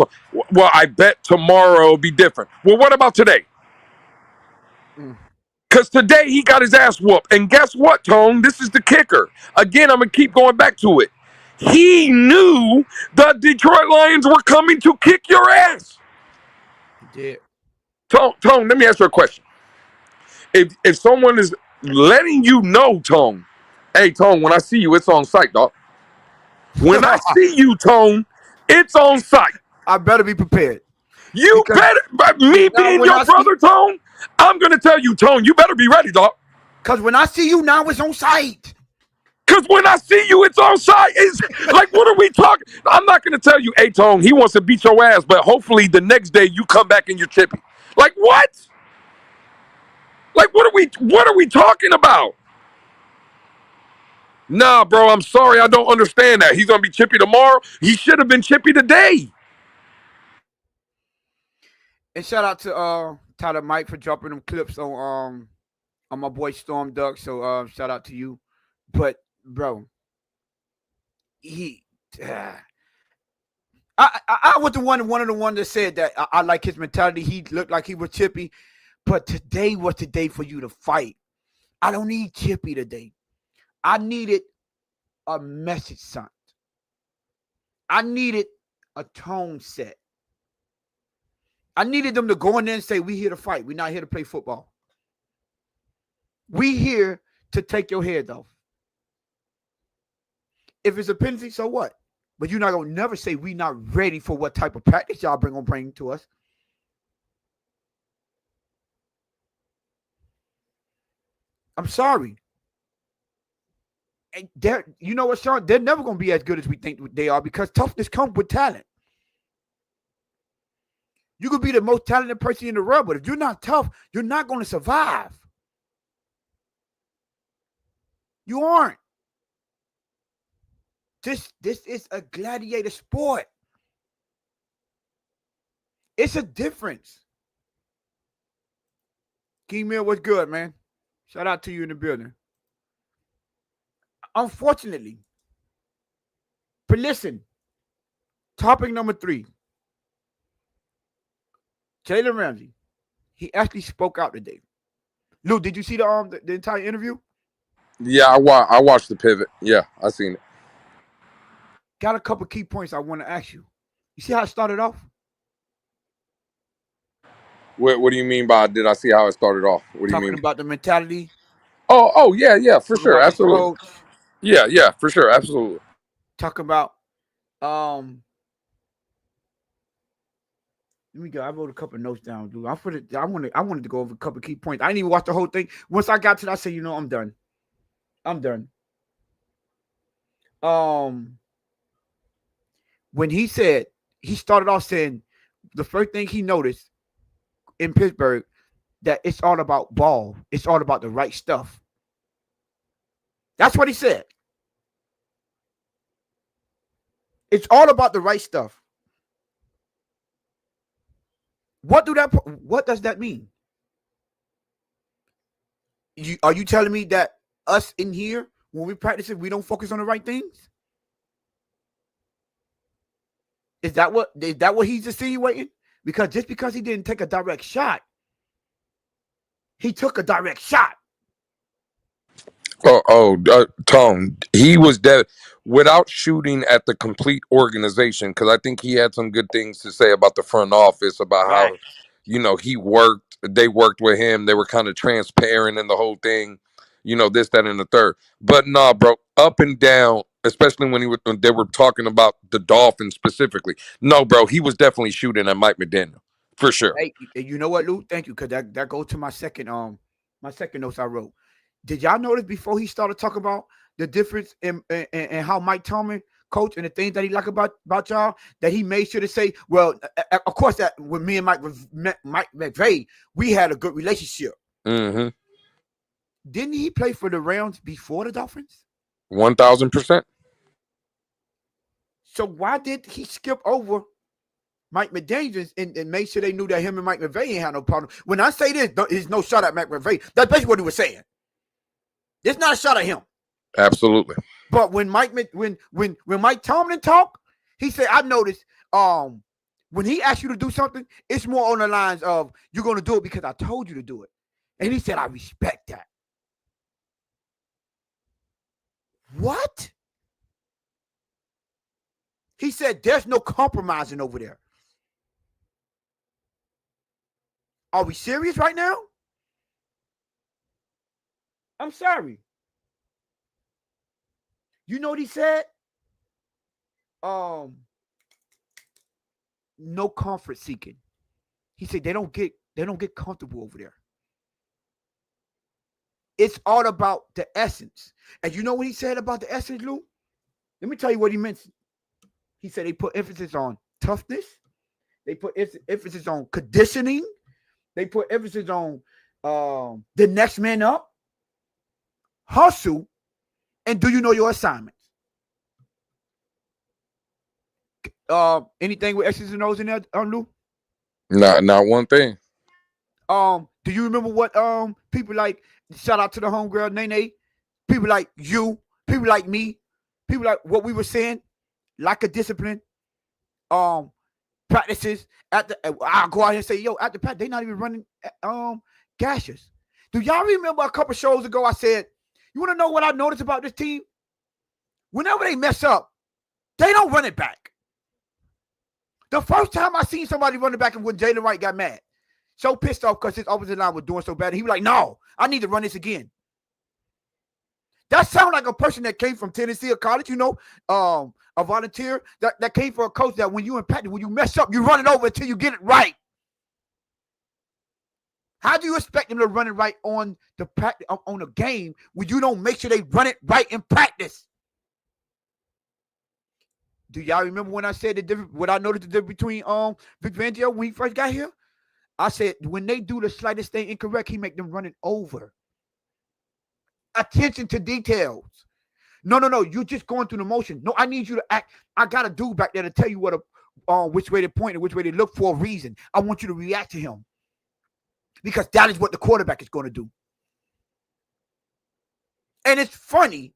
Well, I bet tomorrow will be different. Well, what about today? Because today he got his ass whooped. And guess what, Tone? This is the kicker. Again, I'm going to keep going back to it. He knew the Detroit Lions were coming to kick your ass. He did. Tone, let me ask you a question. If someone is letting you know, Tone, hey, Tone, when I see you, it's on site, dog. When I see you, Tone, it's on site. I better be prepared. You better, me being your brother, Tone, I'm going to tell you, Tone, you better be ready, dog. Because when I see you now, it's on site. Because when I see you, it's on site. It's like, what are we talking? I'm not going to tell you, hey, Tone, he wants to beat your ass, but hopefully the next day you come back and you're chippy. Like, what? Like, what are we talking about? Nah, bro, I'm sorry. I don't understand that. He's going to be chippy tomorrow. He should have been chippy today. And shout out to Tyler Mike for dropping them clips on my boy Storm Duck. So shout out to you. But bro, I was one of the ones that said that I like his mentality. He looked like he was chippy. But today was the day for you to fight. I don't need Chippy today. I needed a message sent. I needed a tone set. I needed them to go in there and say, we here to fight. We're not here to play football. We here to take your head off. If it's a penalty, so what? But you're not going to never say we not ready for what type of practice y'all going to bring to us. I'm sorry. And you know what, Sean? They're never going to be as good as we think they are because toughness comes with talent. You could be the most talented person in the world, but if you're not tough, you're not going to survive. You aren't. This is a gladiator sport. It's a difference. King Mill, what's good, man? Shout out to you in the building. Unfortunately, but listen, topic number 3. Jalen Ramsey, he actually spoke out today. Lou, did you see the entire interview? Yeah, I watched the pivot. Yeah, I seen it. Got a couple key points I want to ask you. You see how it started off? What do you mean by did I see how it started off? What do you mean? Talking about the mentality. Oh, yeah, for sure, absolutely. Approach. Yeah, for sure, absolutely. Talk about let me go. I wrote a couple of notes down, dude. I wanted to go over a couple of key points. I didn't even watch the whole thing. Once I got to that, I said, you know, I'm done. When he started off saying the first thing he noticed in Pittsburgh that it's all about ball. It's all about the right stuff. That's what he said. It's all about the right stuff. What does that mean? Are you telling me that us in here, when we practice it, we don't focus on the right things? Is that what he's insinuating? Because just because he didn't take a direct shot, he took a direct shot. Tone. He was dead without shooting at the complete organization because I think he had some good things to say about the front office, about how, he worked. They worked with him. They were kind of transparent in the whole thing, this, that, and the third. But nah, bro, up and down, especially when they were talking about the Dolphins specifically. No, bro, he was definitely shooting at Mike McDaniel for sure. Hey, you know what, Lou? Thank you, because that goes to my second notes I wrote. Did y'all notice before he started talking about the difference in how Mike Tomlin coach and the things that he like about y'all, that he made sure to say, well, of course, that when me and Mike McVay, we had a good relationship. Mm-hmm. Didn't he play for the Rams before the Dolphins? 1000%. So why did he skip over Mike McDaniels and make sure they knew that him and Mike McVay ain't had no problem? When I say this, there's no shot at Mike McVay. That's basically what he was saying. It's not a shot at him. Absolutely. But when Mike Tomlin talked, he said, I noticed when he asked you to do something, it's more on the lines of you're going to do it because I told you to do it. And he said, I respect that. What? He said, there's no compromising over there. Are we serious right now? I'm sorry. You know what he said? No comfort seeking. He said they don't get comfortable over there. It's all about the essence. And you know what he said about the essence, Lou? Let me tell you what he meant. He said they put emphasis on toughness. They put emphasis on conditioning. They put emphasis on the next man up, hustle, and do you know your assignments? Anything with X's and O's in there, Lou? Not one thing. Do you remember what people like? Shout out to the homegirl Nene. People like you, people like me, people like what we were saying, lack of discipline. Practices at the. I'll go out here and say, yo, at the practice, they not even running gaseous. Do y'all remember a couple shows ago I said, you want to know what I noticed about this team? Whenever they mess up, they don't run it back. The first time I seen somebody run it back and when Jalen Wright got mad, so pissed off because his offensive line was doing so bad, he was like, no, I need to run this again. That sounds like a person that came from Tennessee or college, a volunteer that came for a coach that when you impact it, when you mess up, you run it over until you get it right. How do you expect them to run it right on the practice on a game when you don't make sure they run it right in practice? Do y'all remember when I said the difference? What I noticed the difference between Vic Fangio when he first got here? I said when they do the slightest thing incorrect, he make them run it over. Attention to details. No. You're just going through the motion. No, I need you to act. I got a dude back there to tell you what which way to point and which way to look for a reason. I want you to react to him. Because that is what the quarterback is going to do. And it's funny.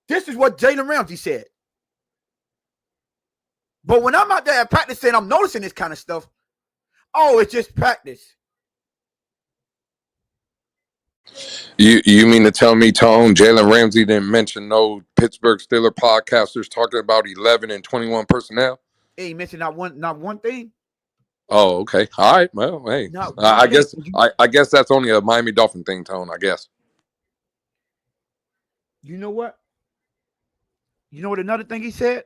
This is what Jalen Ramsey said. But when I'm out there at practice and I'm noticing this kind of stuff, oh, it's just practice. You mean to tell me, Tone, Jalen Ramsey didn't mention no Pittsburgh Steelers podcasters talking about 11 and 21 personnel? He ain't mentioned not one thing. Oh, okay. All right. Well, hey, I guess that's only a Miami Dolphin thing, Tone. I guess. You know what? You know what? Another thing he said.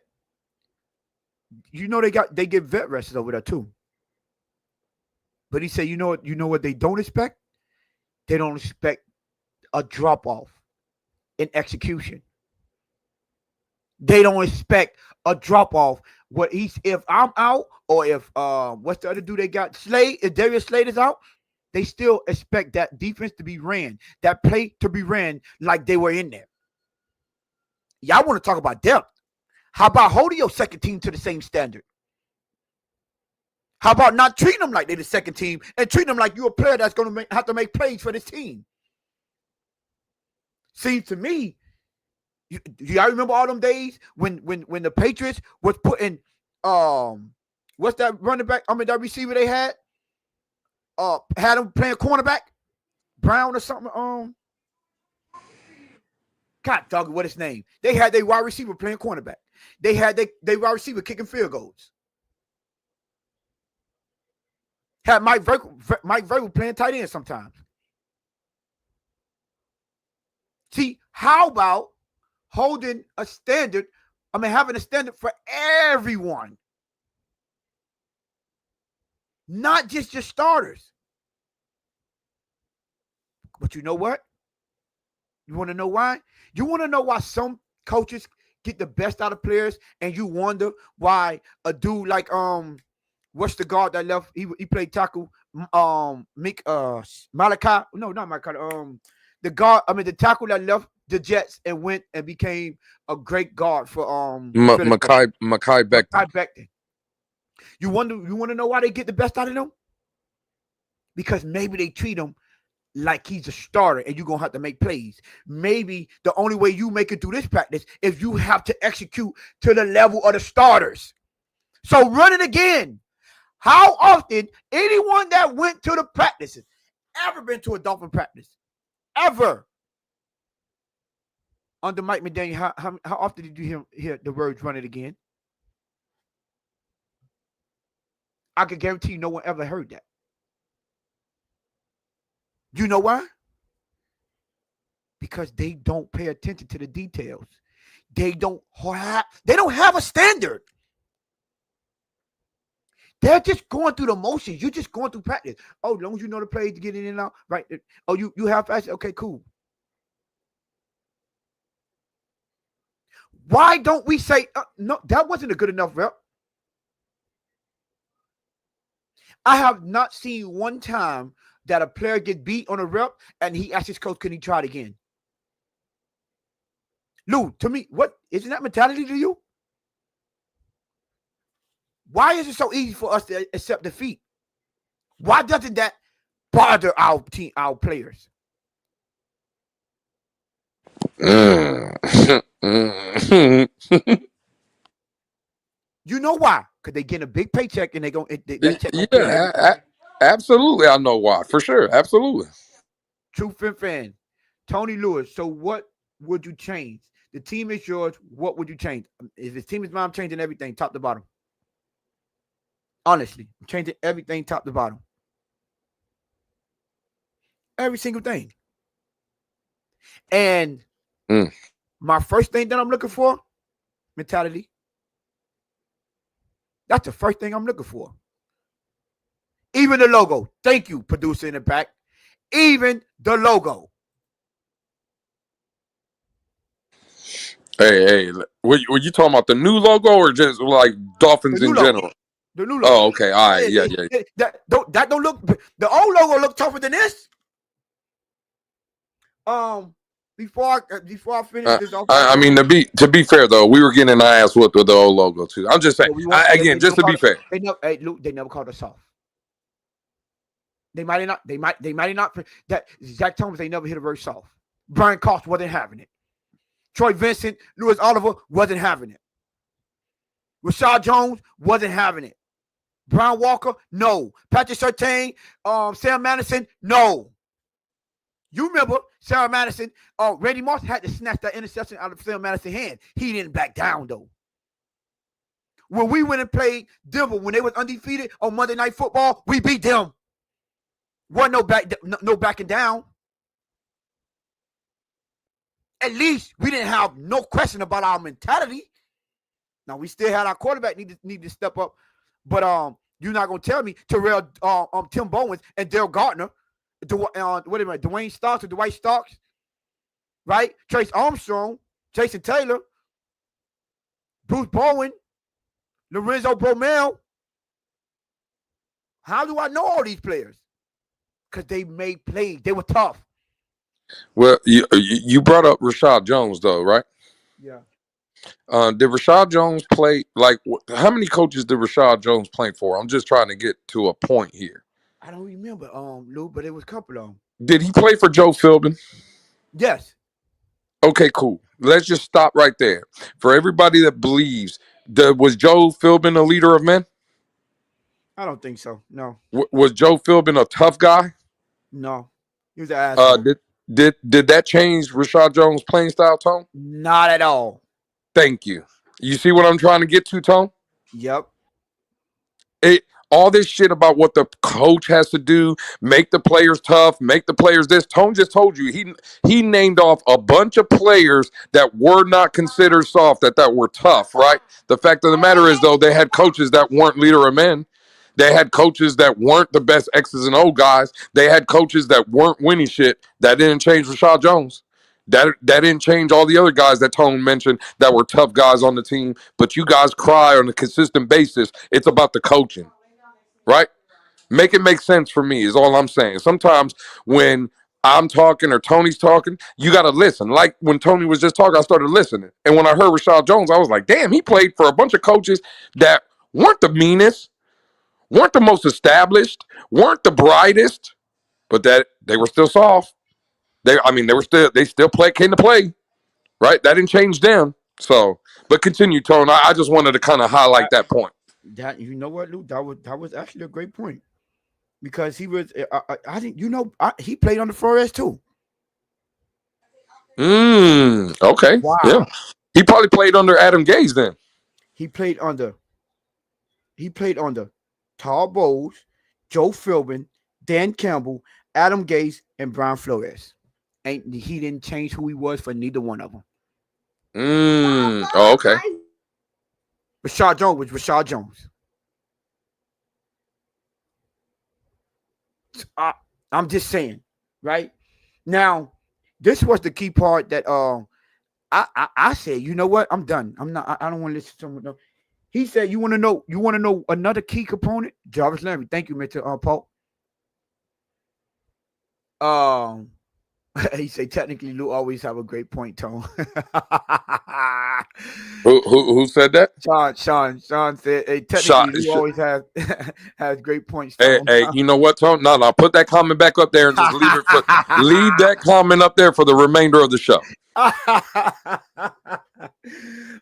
You know they get vet rests over there too. But he said, you know what they don't expect? They don't expect a drop off in execution. They don't expect a drop off. If I'm out or if what's the other dude they got? Slade, if Darius Slade is out, they still expect that defense to be ran, that play to be ran like they were in there. Y'all want to talk about depth. How about holding your second team to the same standard? How about not treating them like they're the second team and treating them like you're a player that's going to have to make plays for this team? Seems to me, y'all remember all them days when the Patriots was putting what's that running back? That receiver they had them playing cornerback, Brown or something. God dog, what his name? They had their wide receiver playing cornerback. They had their wide receiver kicking field goals. Had Mike Vrabel playing tight end sometimes. See, how about holding a standard? Having a standard for everyone. Not just your starters. But you know what? You want to know why? You want to know why some coaches get the best out of players and you wonder why a dude like what's the guard that left? He played tackle. Malachi. No, not Malachi. The tackle that left the Jets and went and became a great guard for Mekhi Becton. You want to know why they get the best out of them? Because maybe they treat him like he's a starter and you're going to have to make plays. Maybe the only way you make it through this practice is you have to execute to the level of the starters. So run it again. How often anyone that went to the practices ever been to a Dolphin practice? Ever? Under Mike McDaniel, how often did you hear the words run it again? I can guarantee you no one ever heard that. You know why? Because they don't pay attention to the details. They don't have a standard. They're just going through the motions. You're just going through practice. Oh, as long as you know the plays to get in and out, right? Oh, you have fast. Okay, cool. Why don't we say no? That wasn't a good enough rep. I have not seen one time that a player get beat on a rep and he asks his coach, "Can he try it again?" Lou, to me, what isn't that mentality to you? Why is it so easy for us to accept defeat? Why doesn't that bother our team, our players? You know why? Because they get a big paycheck and they go. Absolutely. I know why. For sure. Absolutely. True fan. Tony Lewis. So what would you change? The team is yours. What would you change? If the team is mine, I'm changing everything, top to bottom. Honestly, I'm changing everything, top to bottom. Every single thing. And my first thing that I'm looking for, mentality. That's the first thing I'm looking for. Even the logo. Thank you, producer in the back. Even the logo. Hey, were you talking about the new logo or just like Dolphins in general? The new logo. Oh, okay. All right. Yeah. That don't look. The old logo look tougher than this. Before I finish this off, I mean, to be fair though, we were getting an ass whipped with the old logo too. I'm just saying. Again, just to be fair, they never called us soft. They might not. That Zach Thomas, they never hit a very soft. Brian Cost wasn't having it. Troy Vincent, Lewis Oliver wasn't having it. Rashad Jones wasn't having it. Brian Walker, no. Patrick Surtain, Sam Madison, no. You remember Sam Madison, Randy Moss had to snatch that interception out of Sam Madison's hand. He didn't back down, though. When we went and played Denver, when they was undefeated on Monday Night Football, we beat them. Wasn't no backing down. At least we didn't have no question about our mentality. Now we still had our quarterback need to step up, but you're not gonna tell me Terrell, Tim Bowens and Dale Gardner, Dwayne Starks or Dwight Starks, right? Trace Armstrong, Jason Taylor, Bruce Bowen, Lorenzo Bromell. How do I know all these players? Because they made plays. They were tough. Well, you brought up Rashad Jones though, right? Yeah. Did Rashad Jones play? Like, how many coaches did Rashad Jones play for? I'm just trying to get to a point here. I don't remember, Lou, but it was a couple of them. Did he play for Joe Philbin? Yes. Okay, cool. Let's just stop right there. For everybody that believes, was Joe Philbin a leader of men? I don't think so. No. Was Joe Philbin a tough guy? No. He was an asshole. Did that change Rashad Jones' playing style, Tone? Not at all. Thank you. You see what I'm trying to get to, Tone? Yep. All this shit about what the coach has to do, make the players tough, make the players this. Tone just told you he named off a bunch of players that were not considered soft, that were tough, right? The fact of the matter is, though, they had coaches that weren't leader of men. They had coaches that weren't the best X's and O guys. They had coaches that weren't winning shit. That didn't change Rashad Jones. That didn't change all the other guys that Tone mentioned that were tough guys on the team. But you guys cry on a consistent basis. It's about the coaching, right? Make it make sense for me is all I'm saying. Sometimes when I'm talking or Tony's talking, you got to listen. Like when Tony was just talking, I started listening. And when I heard Rashad Jones, I was like, damn, he played for a bunch of coaches that weren't the meanest, weren't the most established, weren't the brightest, but that they were still soft. They still came to play, right? That didn't change them. So, but continue, Tone. I just wanted to kind of highlight that point. That, you know what, Lou? That was actually a great point because he was. I think he played under Flores too. Okay. Wow. Yeah. He probably played under Adam Gase then. He played under Todd Bowles, Joe Philbin, Dan Campbell, Adam Gase, and Brian Flores. He didn't change who he was for neither one of them. Oh, okay. Rashad Jones was Rashad Jones. I'm just saying, right? Now, this was the key part that I said, you know what? I'm done. I don't want to listen to someone else. He said, you want to know another key component? Jarvis Landry. Thank you, Mr. Paul. He said, technically, Lou always have a great point, Tone. Who said that? Sean said, hey, technically, Lou always has great points, Tone. Hey, you know what, Tone? No, put that comment back up there and just leave it leave that comment up there for the remainder of the show.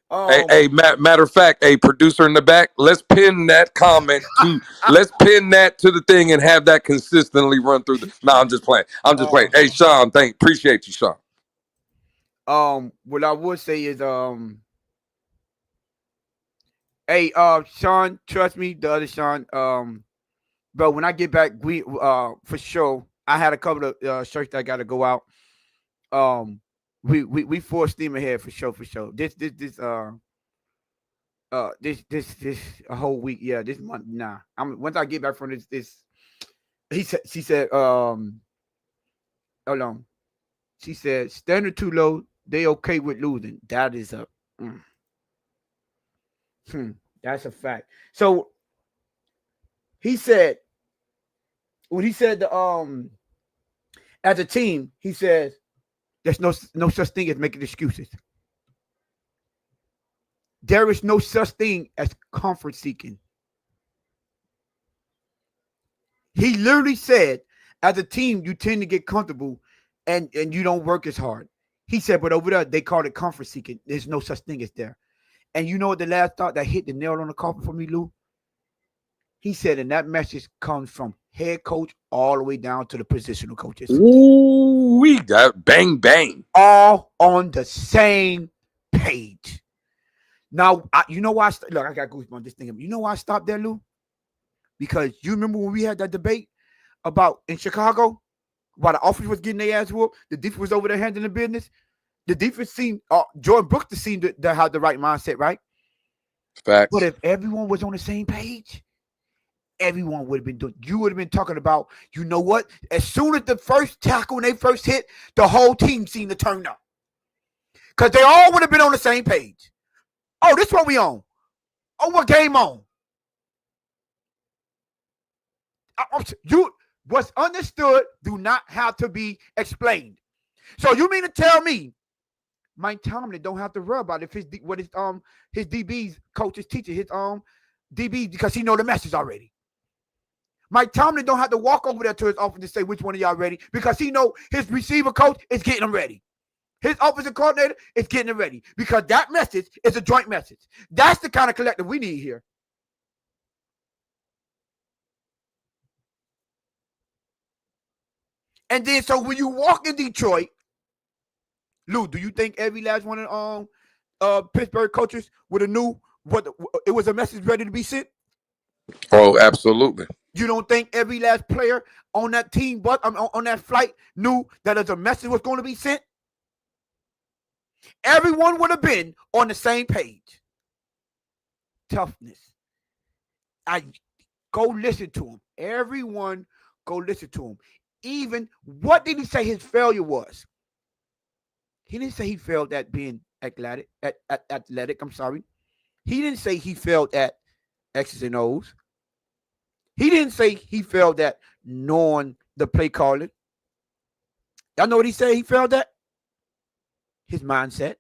Hey, matter of fact, a producer in the back, let's pin that comment to the thing and have that consistently run through the. No, I'm just playing. Hey, Sean, appreciate you, Sean. What I would say is, hey, Sean, trust me, the other Sean, bro, when I get back, we, for sure, I had a couple of shirts that got to go out. We full steam ahead for sure, This a whole week, yeah, this month, nah. Once I get back from this, she said, hold on, she said, standard too low, they okay with losing. That is a, that's a fact. So he said, when he said the as a team, he says there's no such thing as making excuses. There is no such thing as comfort seeking. He literally said, as a team, you tend to get comfortable and you don't work as hard. He said, but over there, they call it comfort seeking. There's no such thing as there. And you know what the last thought that hit the nail on the coffin for me, Lou? He said, and that message comes from head coach all the way down to the positional coaches. Ooh, we got bang, bang. All on the same page. Now, you know why? Look, I got goosebumps this thing. You know why I stopped there, Lou? Because you remember when we had that debate about in Chicago, while the offense was getting their ass whooped, the defense was over there handling the business. The defense seemed, Jordan Brooks seemed to have the right mindset, right? Facts. But if everyone was on the same page, everyone would have been doing. You would have been talking about, you know what? As soon as the first tackle when they first hit, the whole team seemed to turn up. Because they all would have been on the same page. Oh, this is what we on. Oh, what game on? What's understood do not have to be explained. So you mean to tell me Mike Tomlin don't have to worry about if his DB's coach is teaching his DB because he know the message already. Mike Tomlin don't have to walk over there to his office and say which one of y'all ready because he know his receiver coach is getting them ready. His offensive coordinator is getting them ready because that message is a joint message. That's the kind of collective we need here. And then, so when you walk in Detroit, Lou, do you think every last one of Pittsburgh coaches would have knew what it was a message ready to be sent? Oh, absolutely. You don't think every last player on that team, but on that flight, knew that as a message was going to be sent? Everyone would have been on the same page. Toughness. Go listen to him. Everyone, go listen to him. Even, what did he say his failure was? He didn't say he failed at being athletic. I'm sorry. He didn't say he failed at X's and O's. He didn't say he failed at knowing the play calling. Y'all know what he said he failed at? His mindset.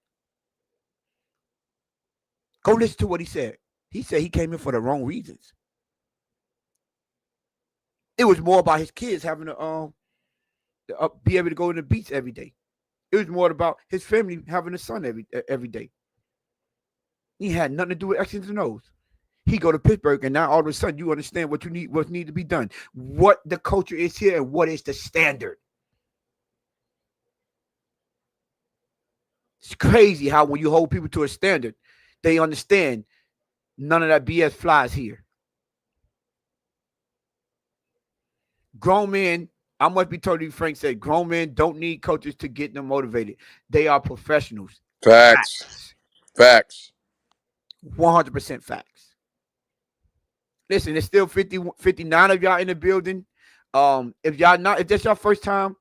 Go listen to what he said. He said he came in for the wrong reasons. It was more about his kids having to be able to go to the beach every day. It was more about his family having a son every day. He had nothing to do with X's and O's. He go to Pittsburgh, and now all of a sudden you understand what need to be done, what the culture is here, and what is the standard. It's crazy how when you hold people to a standard, they understand none of that BS flies here. Grown men, I must be totally frank, said grown men don't need coaches to get them motivated. They are professionals. Facts. 100% facts. Listen, there's still 59 of y'all in the building. If that's your first time,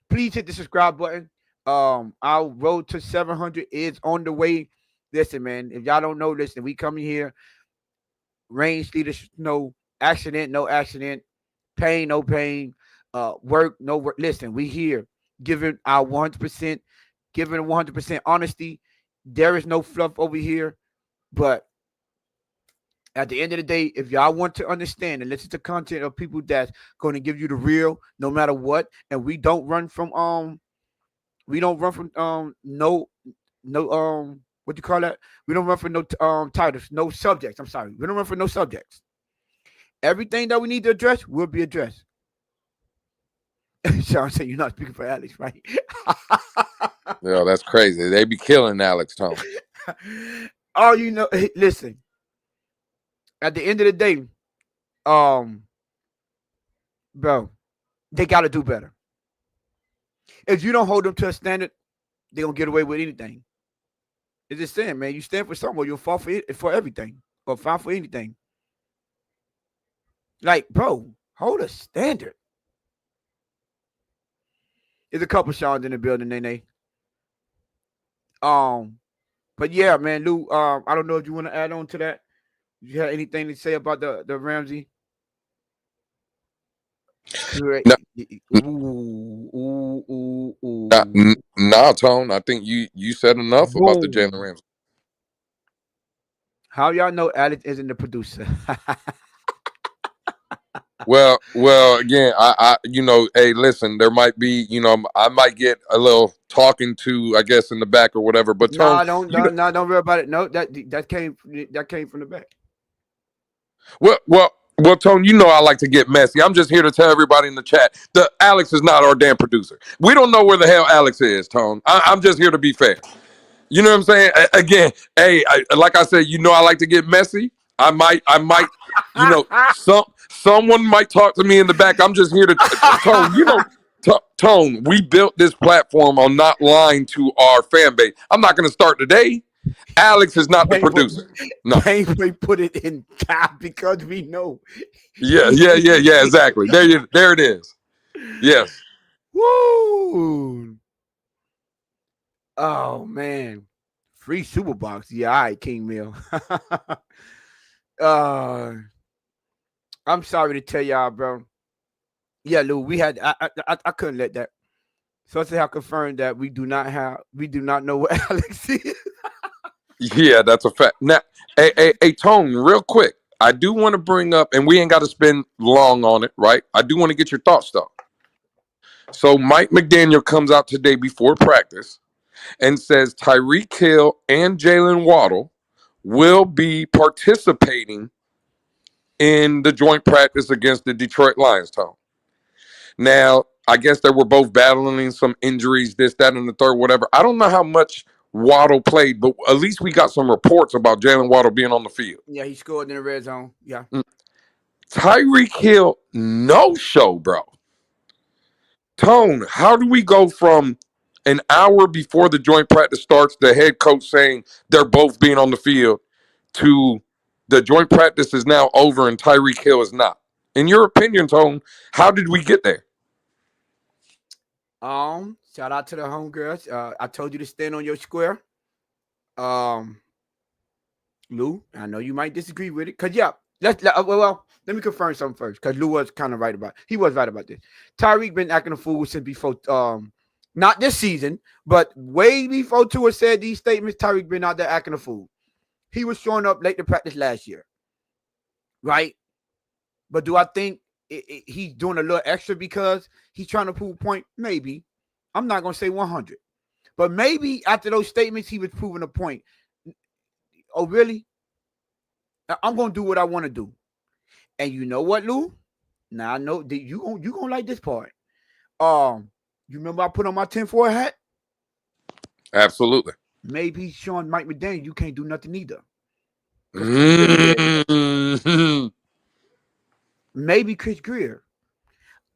please hit the subscribe button. Our road to 700 is on the way. Listen, man, if y'all don't know, listen, we come in here, rain, sleet, snow, accident, no accident, pain, no pain, work, no work. Listen, we here giving our 100%, giving 100% honesty. There is no fluff over here, but at the end of the day, if y'all want to understand and listen to content of people that's going to give you the real, no matter what, and we don't run from what what you call that? We don't run for no titles, no subjects. I'm sorry, we don't run for no subjects. Everything that we need to address will be addressed. Sean said, "You're not speaking for Alex, right?" Yeah, that's crazy. They be killing Alex Tone. Oh, listen. At the end of the day, bro, they got to do better. If you don't hold them to a standard, they gonna get away with anything. It's just saying, man. You stand for something, you'll fall for everything or fall for anything. Like, bro, hold a standard. There's a couple Sean's in the building, Nene. But yeah, man, Lou. I don't know if you want to add on to that. You have anything to say about the Ramsey? No, Ooh. nah, Tone. I think you said enough about the Boom. Jalen Ramsey. How y'all know Alex isn't the producer? Well, again, I, hey, listen, there might be, I might get a little talking to, I guess, in the back or whatever. But Tone, Nah, don't worry about it. No, that came from the back. well, Tone, I like to get messy. I'm just here to tell everybody in the chat that Alex is not our damn producer. We don't know where the hell Alex is, Tone. I'm just here to be fair. You know what I'm saying? Again, hey, like I said, I like to get messy. I might, someone might talk to me in the back. I'm just here to Tone. Tone. We built this platform on not lying to our fan base. I'm not going to start today. Alex is not the producer. No. We put it in top because we know. Yeah. Exactly. There it is. Yes. Woo! Oh man, free super box. Yeah, all right, King Mill. I'm sorry to tell y'all, bro. Yeah, Lou, we had I couldn't let that. So I say I confirmed that we do not know what Alex is. Yeah, that's a fact. Now, hey, Tone, real quick. I do want to bring up, and we ain't got to spend long on it, right? I do want to get your thoughts, though. So Mike McDaniel comes out today before practice and says Tyreek Hill and Jalen Waddle will be participating in the joint practice against the Detroit Lions, Tone. Now, I guess they were both battling some injuries, this, that, and the third, whatever. I don't know how much Waddle played, but at least we got some reports about Jalen Waddle being on the field. Yeah, he scored in the red zone. Yeah. Tyreek Hill, no show, bro. Tone, how do we go from an hour before the joint practice starts, the head coach saying they're both being on the field, to the joint practice is now over and Tyreek Hill is not? In your opinion, Tone, how did we get there? Shout out to the homegirls. I told you to stand on your square. Lou, I know you might disagree with it, cause yeah, let me confirm something first, cause Lou was kind of right about. He was right about this. Tyreek been acting a fool since before. Not this season, but way before Tua said these statements. Tyreek been out there acting a fool. He was showing up late to practice last year, right? But do I think he's doing a little extra because he's trying to prove a point? Maybe. I'm not going to say 100. But maybe after those statements, he was proving a point. Oh, really? I'm going to do what I want to do. And you know what, Lou? Now I know that you going to like this part. You remember I put on my 10-4 hat? Absolutely. Maybe he's showing Mike McDaniel you can't do nothing either. Maybe Chris Greer.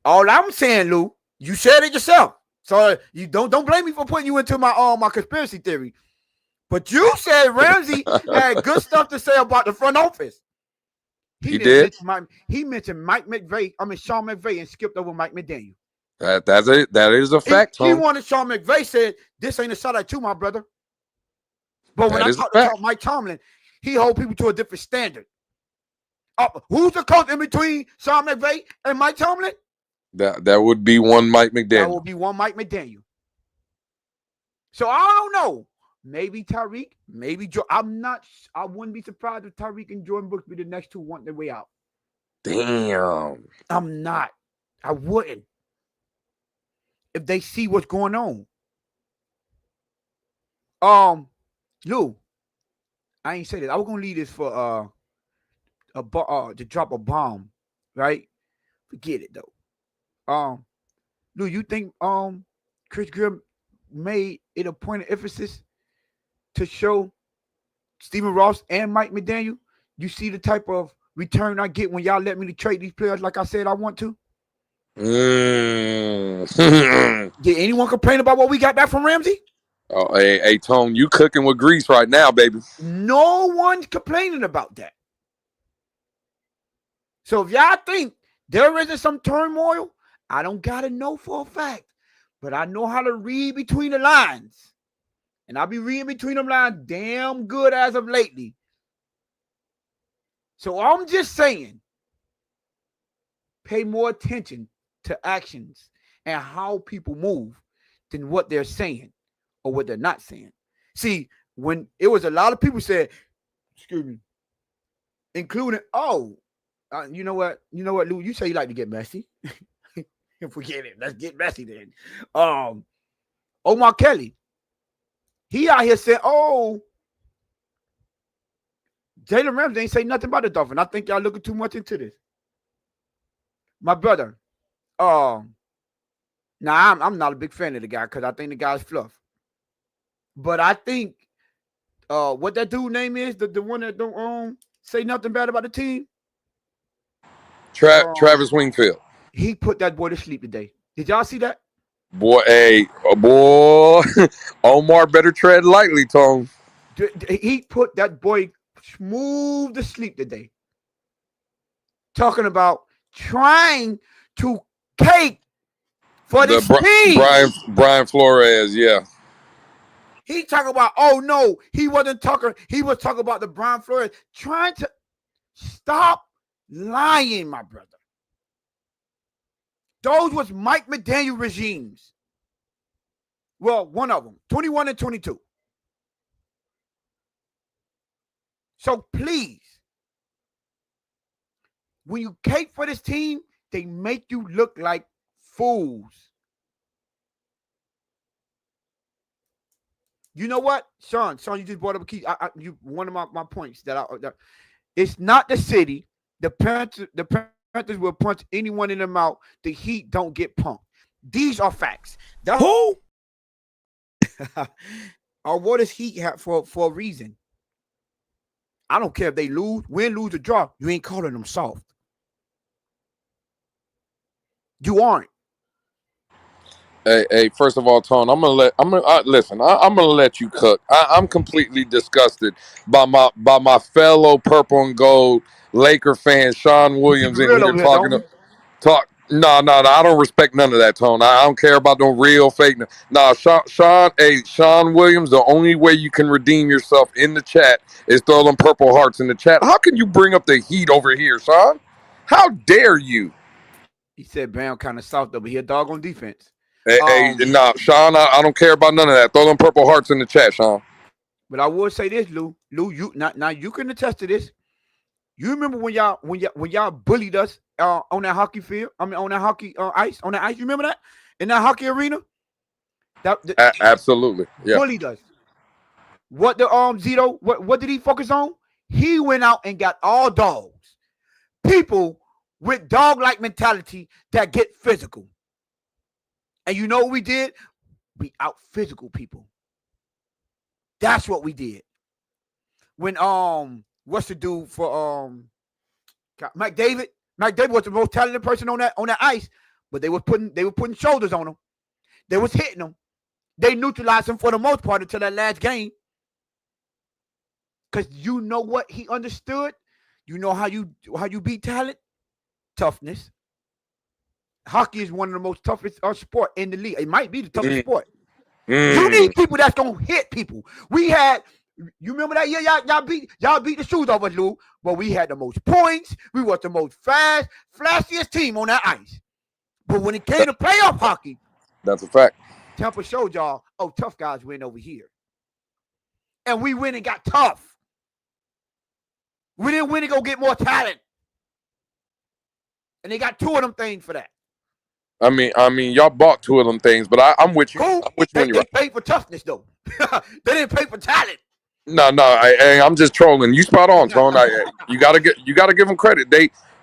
All I'm saying, Lou, you said it yourself. So you don't blame me for putting you into my conspiracy theory. But you said Ramsey had good stuff to say about the front office. He did. He mentioned Mike McVay. Sean McVay, and skipped over Mike McDaniel. That's it. That is a fact. He wanted Sean McVay said, "This ain't a shot at you, my brother." But when I talk to Mike Tomlin, he hold people to a different standard. Who's the coach in between Sean McVay and Mike Tomlin? That would be one Mike McDaniel. That would be one Mike McDaniel. So I don't know. Maybe Tyreek, maybe Joe. I wouldn't be surprised if Tyreek and Jordan Brooks be the next two want their way out. Damn. I'm not. I wouldn't. If they see what's going on. Lou, I ain't say this. I was gonna leave this for to drop a bomb, right? Forget it though. Do you think Chris Grimm made it a point of emphasis to show Stephen Ross and Mike McDaniel? You see the type of return I get when y'all let me to trade these players like I said I want to? Did anyone complain about what we got back from Ramsey? Oh, hey, Tone, you cooking with grease right now, baby. No one's complaining about that. So if y'all think there isn't some turmoil, I don't gotta know for a fact, but I know how to read between the lines. And I'll be reading between them lines damn good as of lately. So I'm just saying, pay more attention to actions and how people move than what they're saying or what they're not saying. See, when it was a lot of people said, excuse me, including, you know what, Lou, you say you like to get messy. Forget it. Let's get messy then. Omar Kelly, he out here saying, Jalen Ramsey ain't say nothing about the Dolphins. I think y'all looking too much into this. My brother, now I'm not a big fan of the guy because I think the guy's fluff. But I think what that dude name is, the one that don't say nothing bad about the team. Travis Wingfield. He put that boy to sleep today. Did y'all see that? Boy, Omar better tread lightly, Tone. He put that boy smooth to sleep today. Talking about trying to cake for this team. Brian Flores, yeah. He talking about, oh no, he wasn't talking. He was talking about the Brian Flores. Trying to stop lying, my brother. Those was Mike McDaniel regimes. Well, one of them, 21 and 22. So please, when you cake for this team, they make you look like fools. You know what, Sean, you just brought up a key. One of my points that it's not the city. The Panthers will punch anyone in the mouth. The Heat don't get punked. These are facts. Who? Or what does Heat have for a reason? I don't care if they win, lose, or draw. You ain't calling them soft. You aren't. Hey, first of all, Tone, I'm gonna let you cook. I'm completely disgusted by my fellow purple and gold Laker fan Sean Williams in here talk. No, I don't respect none of that, Tone. I don't care about no real fake. No, Sean Williams, the only way you can redeem yourself in the chat is throw them purple hearts in the chat. How can you bring up the Heat over here, Sean? How dare you? He said Brown kind of soft over here, dog on defense. Sean, I don't care about none of that. Throw them purple hearts in the chat, Sean. But I will say this, Lou, now you can attest to this. You remember when y'all bullied us on that hockey field? I mean, on that hockey ice. On that ice, you remember that in that hockey arena? Absolutely, yeah. Bullied us. What the Zito? What did he focus on? He went out and got all dogs, people with dog-like mentality that get physical. And you know what we did? We out physical people. That's what we did. When what's the dude for Mike David? Mike David was the most talented person on that ice, but they were putting shoulders on him. They was hitting him. They neutralized him for the most part until that last game. Because you know what he understood? You know how you beat talent? Toughness. Hockey is one of the most toughest sport in the league. It might be the toughest sport. You need people that's gonna hit people. You remember that year y'all beat the shoes off us, Lou? But we had the most points. We was the most flashiest team on that ice. But when it came to playoff hockey, that's a fact. Tampa showed y'all, tough guys win over here. And we went and got tough. We didn't win to go get more talent. And they got two of them things for that. I mean, y'all bought two of them things, but I'm with you. Cool. I'm with you They paid for toughness, though. They didn't pay for talent. I'm just trolling. You spot on, Tone. You gotta give them credit.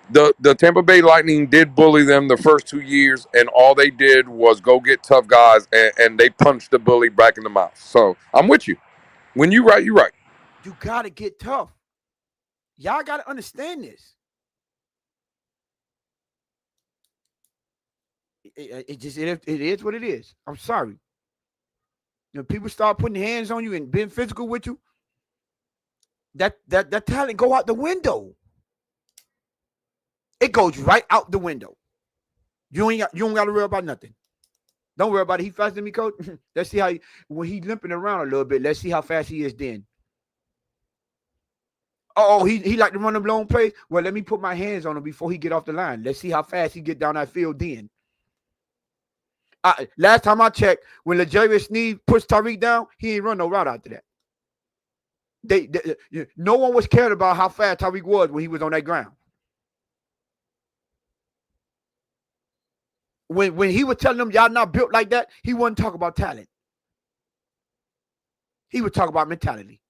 The Tampa Bay Lightning did bully them the first 2 years, and all they did was go get tough guys, and they punched the bully back in the mouth. So I'm with you. When you right, you right. You gotta get tough. Y'all gotta understand this. It is what it is. I'm sorry. When people start putting hands on you and being physical with you, that talent go out the window. It goes right out the window. You don't got to worry about nothing. Don't worry about it. He faster than me, coach. Let's see how when he limping around a little bit. Let's see how fast he is then. Oh, he like to run them long plays. Well, let me put my hands on him before he get off the line. Let's see how fast he get down that field then. Last time I checked, when L'Jarius Sneed pushed Tyreek down, he ain't run no route after that. No one was cared about how fast Tyreek was when he was on that ground. When he was telling them y'all not built like that, he wasn't talking about talent. He would talk about mentality.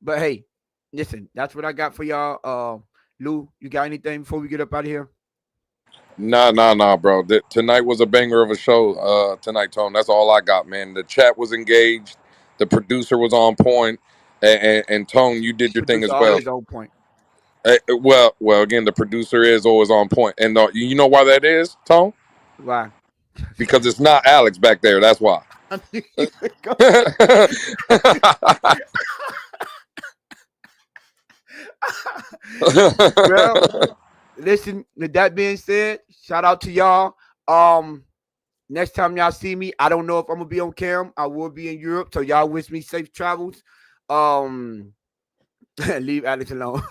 But hey, listen, that's what I got for y'all. Lou, you got anything before we get up out of here? Nah, bro. Tonight was a banger of a show. Tonight, Tone. That's all I got, man. The chat was engaged. The producer was on point, and Tone, you did your thing as well. Always on point. Well, again, the producer is always on point, and you know why that is, Tone? Why? Because it's not Alex back there. That's why. Well, listen, with that being said, shout out to y'all. Next time y'all see me, I don't know if I'm gonna be on cam. I will be in Europe, so y'all wish me safe travels. Leave Alex alone.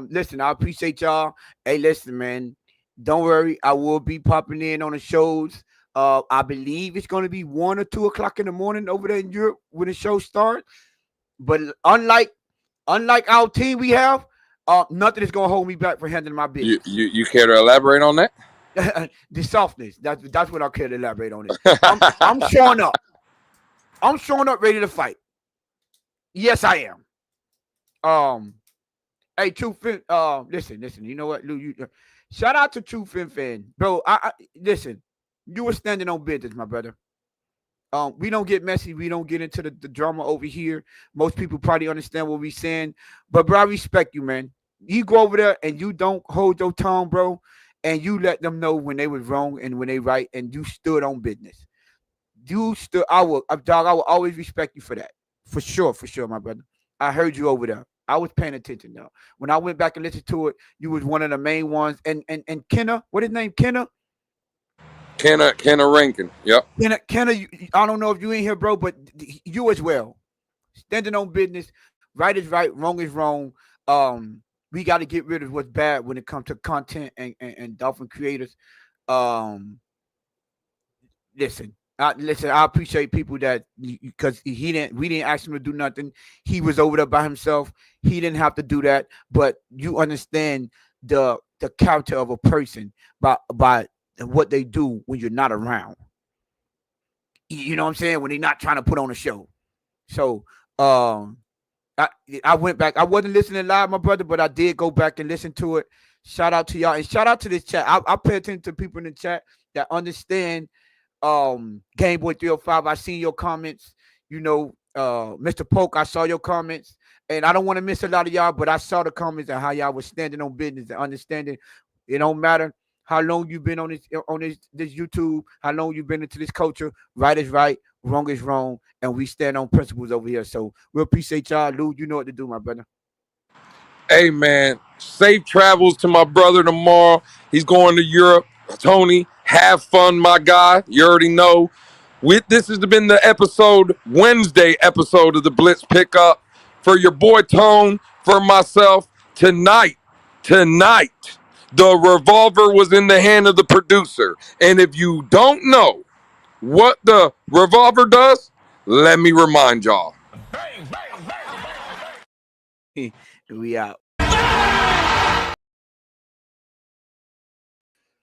Listen, I appreciate y'all. Hey, listen, man. Don't worry, I will be popping in on the shows. I believe it's gonna be 1 or 2 o'clock in the morning over there in Europe when the show starts. But unlike our team we have, nothing is gonna hold me back from handling my business. You care to elaborate on that? The softness. That's what I care to elaborate on it. I'm showing up. I'm showing up ready to fight. Yes, I am. Hey, True Fin. Listen. You know what, Lou? Shout out to True Fin, bro. I listen. You were standing on business, my brother. We don't get messy. We don't get into the drama over here. Most people probably understand what we're saying. But, bro, I respect you, man. You go over there and you don't hold your tongue, bro, and you let them know when they was wrong and when they right, and you stood on business. I will always respect you for that. For sure, my brother. I heard you over there. I was paying attention, though. When I went back and listened to it, you was one of the main ones. And Kenna, what his name, Kenna? Kenna Rankin. Yep. Kenna, I don't know if you in here, bro, but you as well. Standing on business, right is right, wrong is wrong. We got to get rid of what's bad when it comes to content and Dolphin creators. Listen, I appreciate people that because we didn't ask him to do nothing. He was over there by himself. He didn't have to do that, but you understand the character of a person by what they do when you're not around. You know what I'm saying? When they're not trying to put on a show. So I went back. I wasn't listening live, my brother, but I did go back and listen to it. Shout out to y'all and shout out to this chat. I pay attention to people in the chat that understand Gameboy 305. I seen your comments. You know, Mr. Polk, I saw your comments. And I don't want to miss a lot of y'all, but I saw the comments and how y'all was standing on business and understanding it don't matter how long you've been on this YouTube, how long you've been into this culture. Right is right, wrong is wrong, and we stand on principles over here. So we appreciate y'all. Lou, you know what to do, my brother. Hey, man, safe travels to my brother tomorrow. He's going to Europe. Tony, have fun, my guy. You already know. This has been the Wednesday episode of the Blitz Pickup. For your boy Tone, for myself, tonight, the revolver was in the hand of the producer. And if you don't know what the revolver does, let me remind y'all. We out.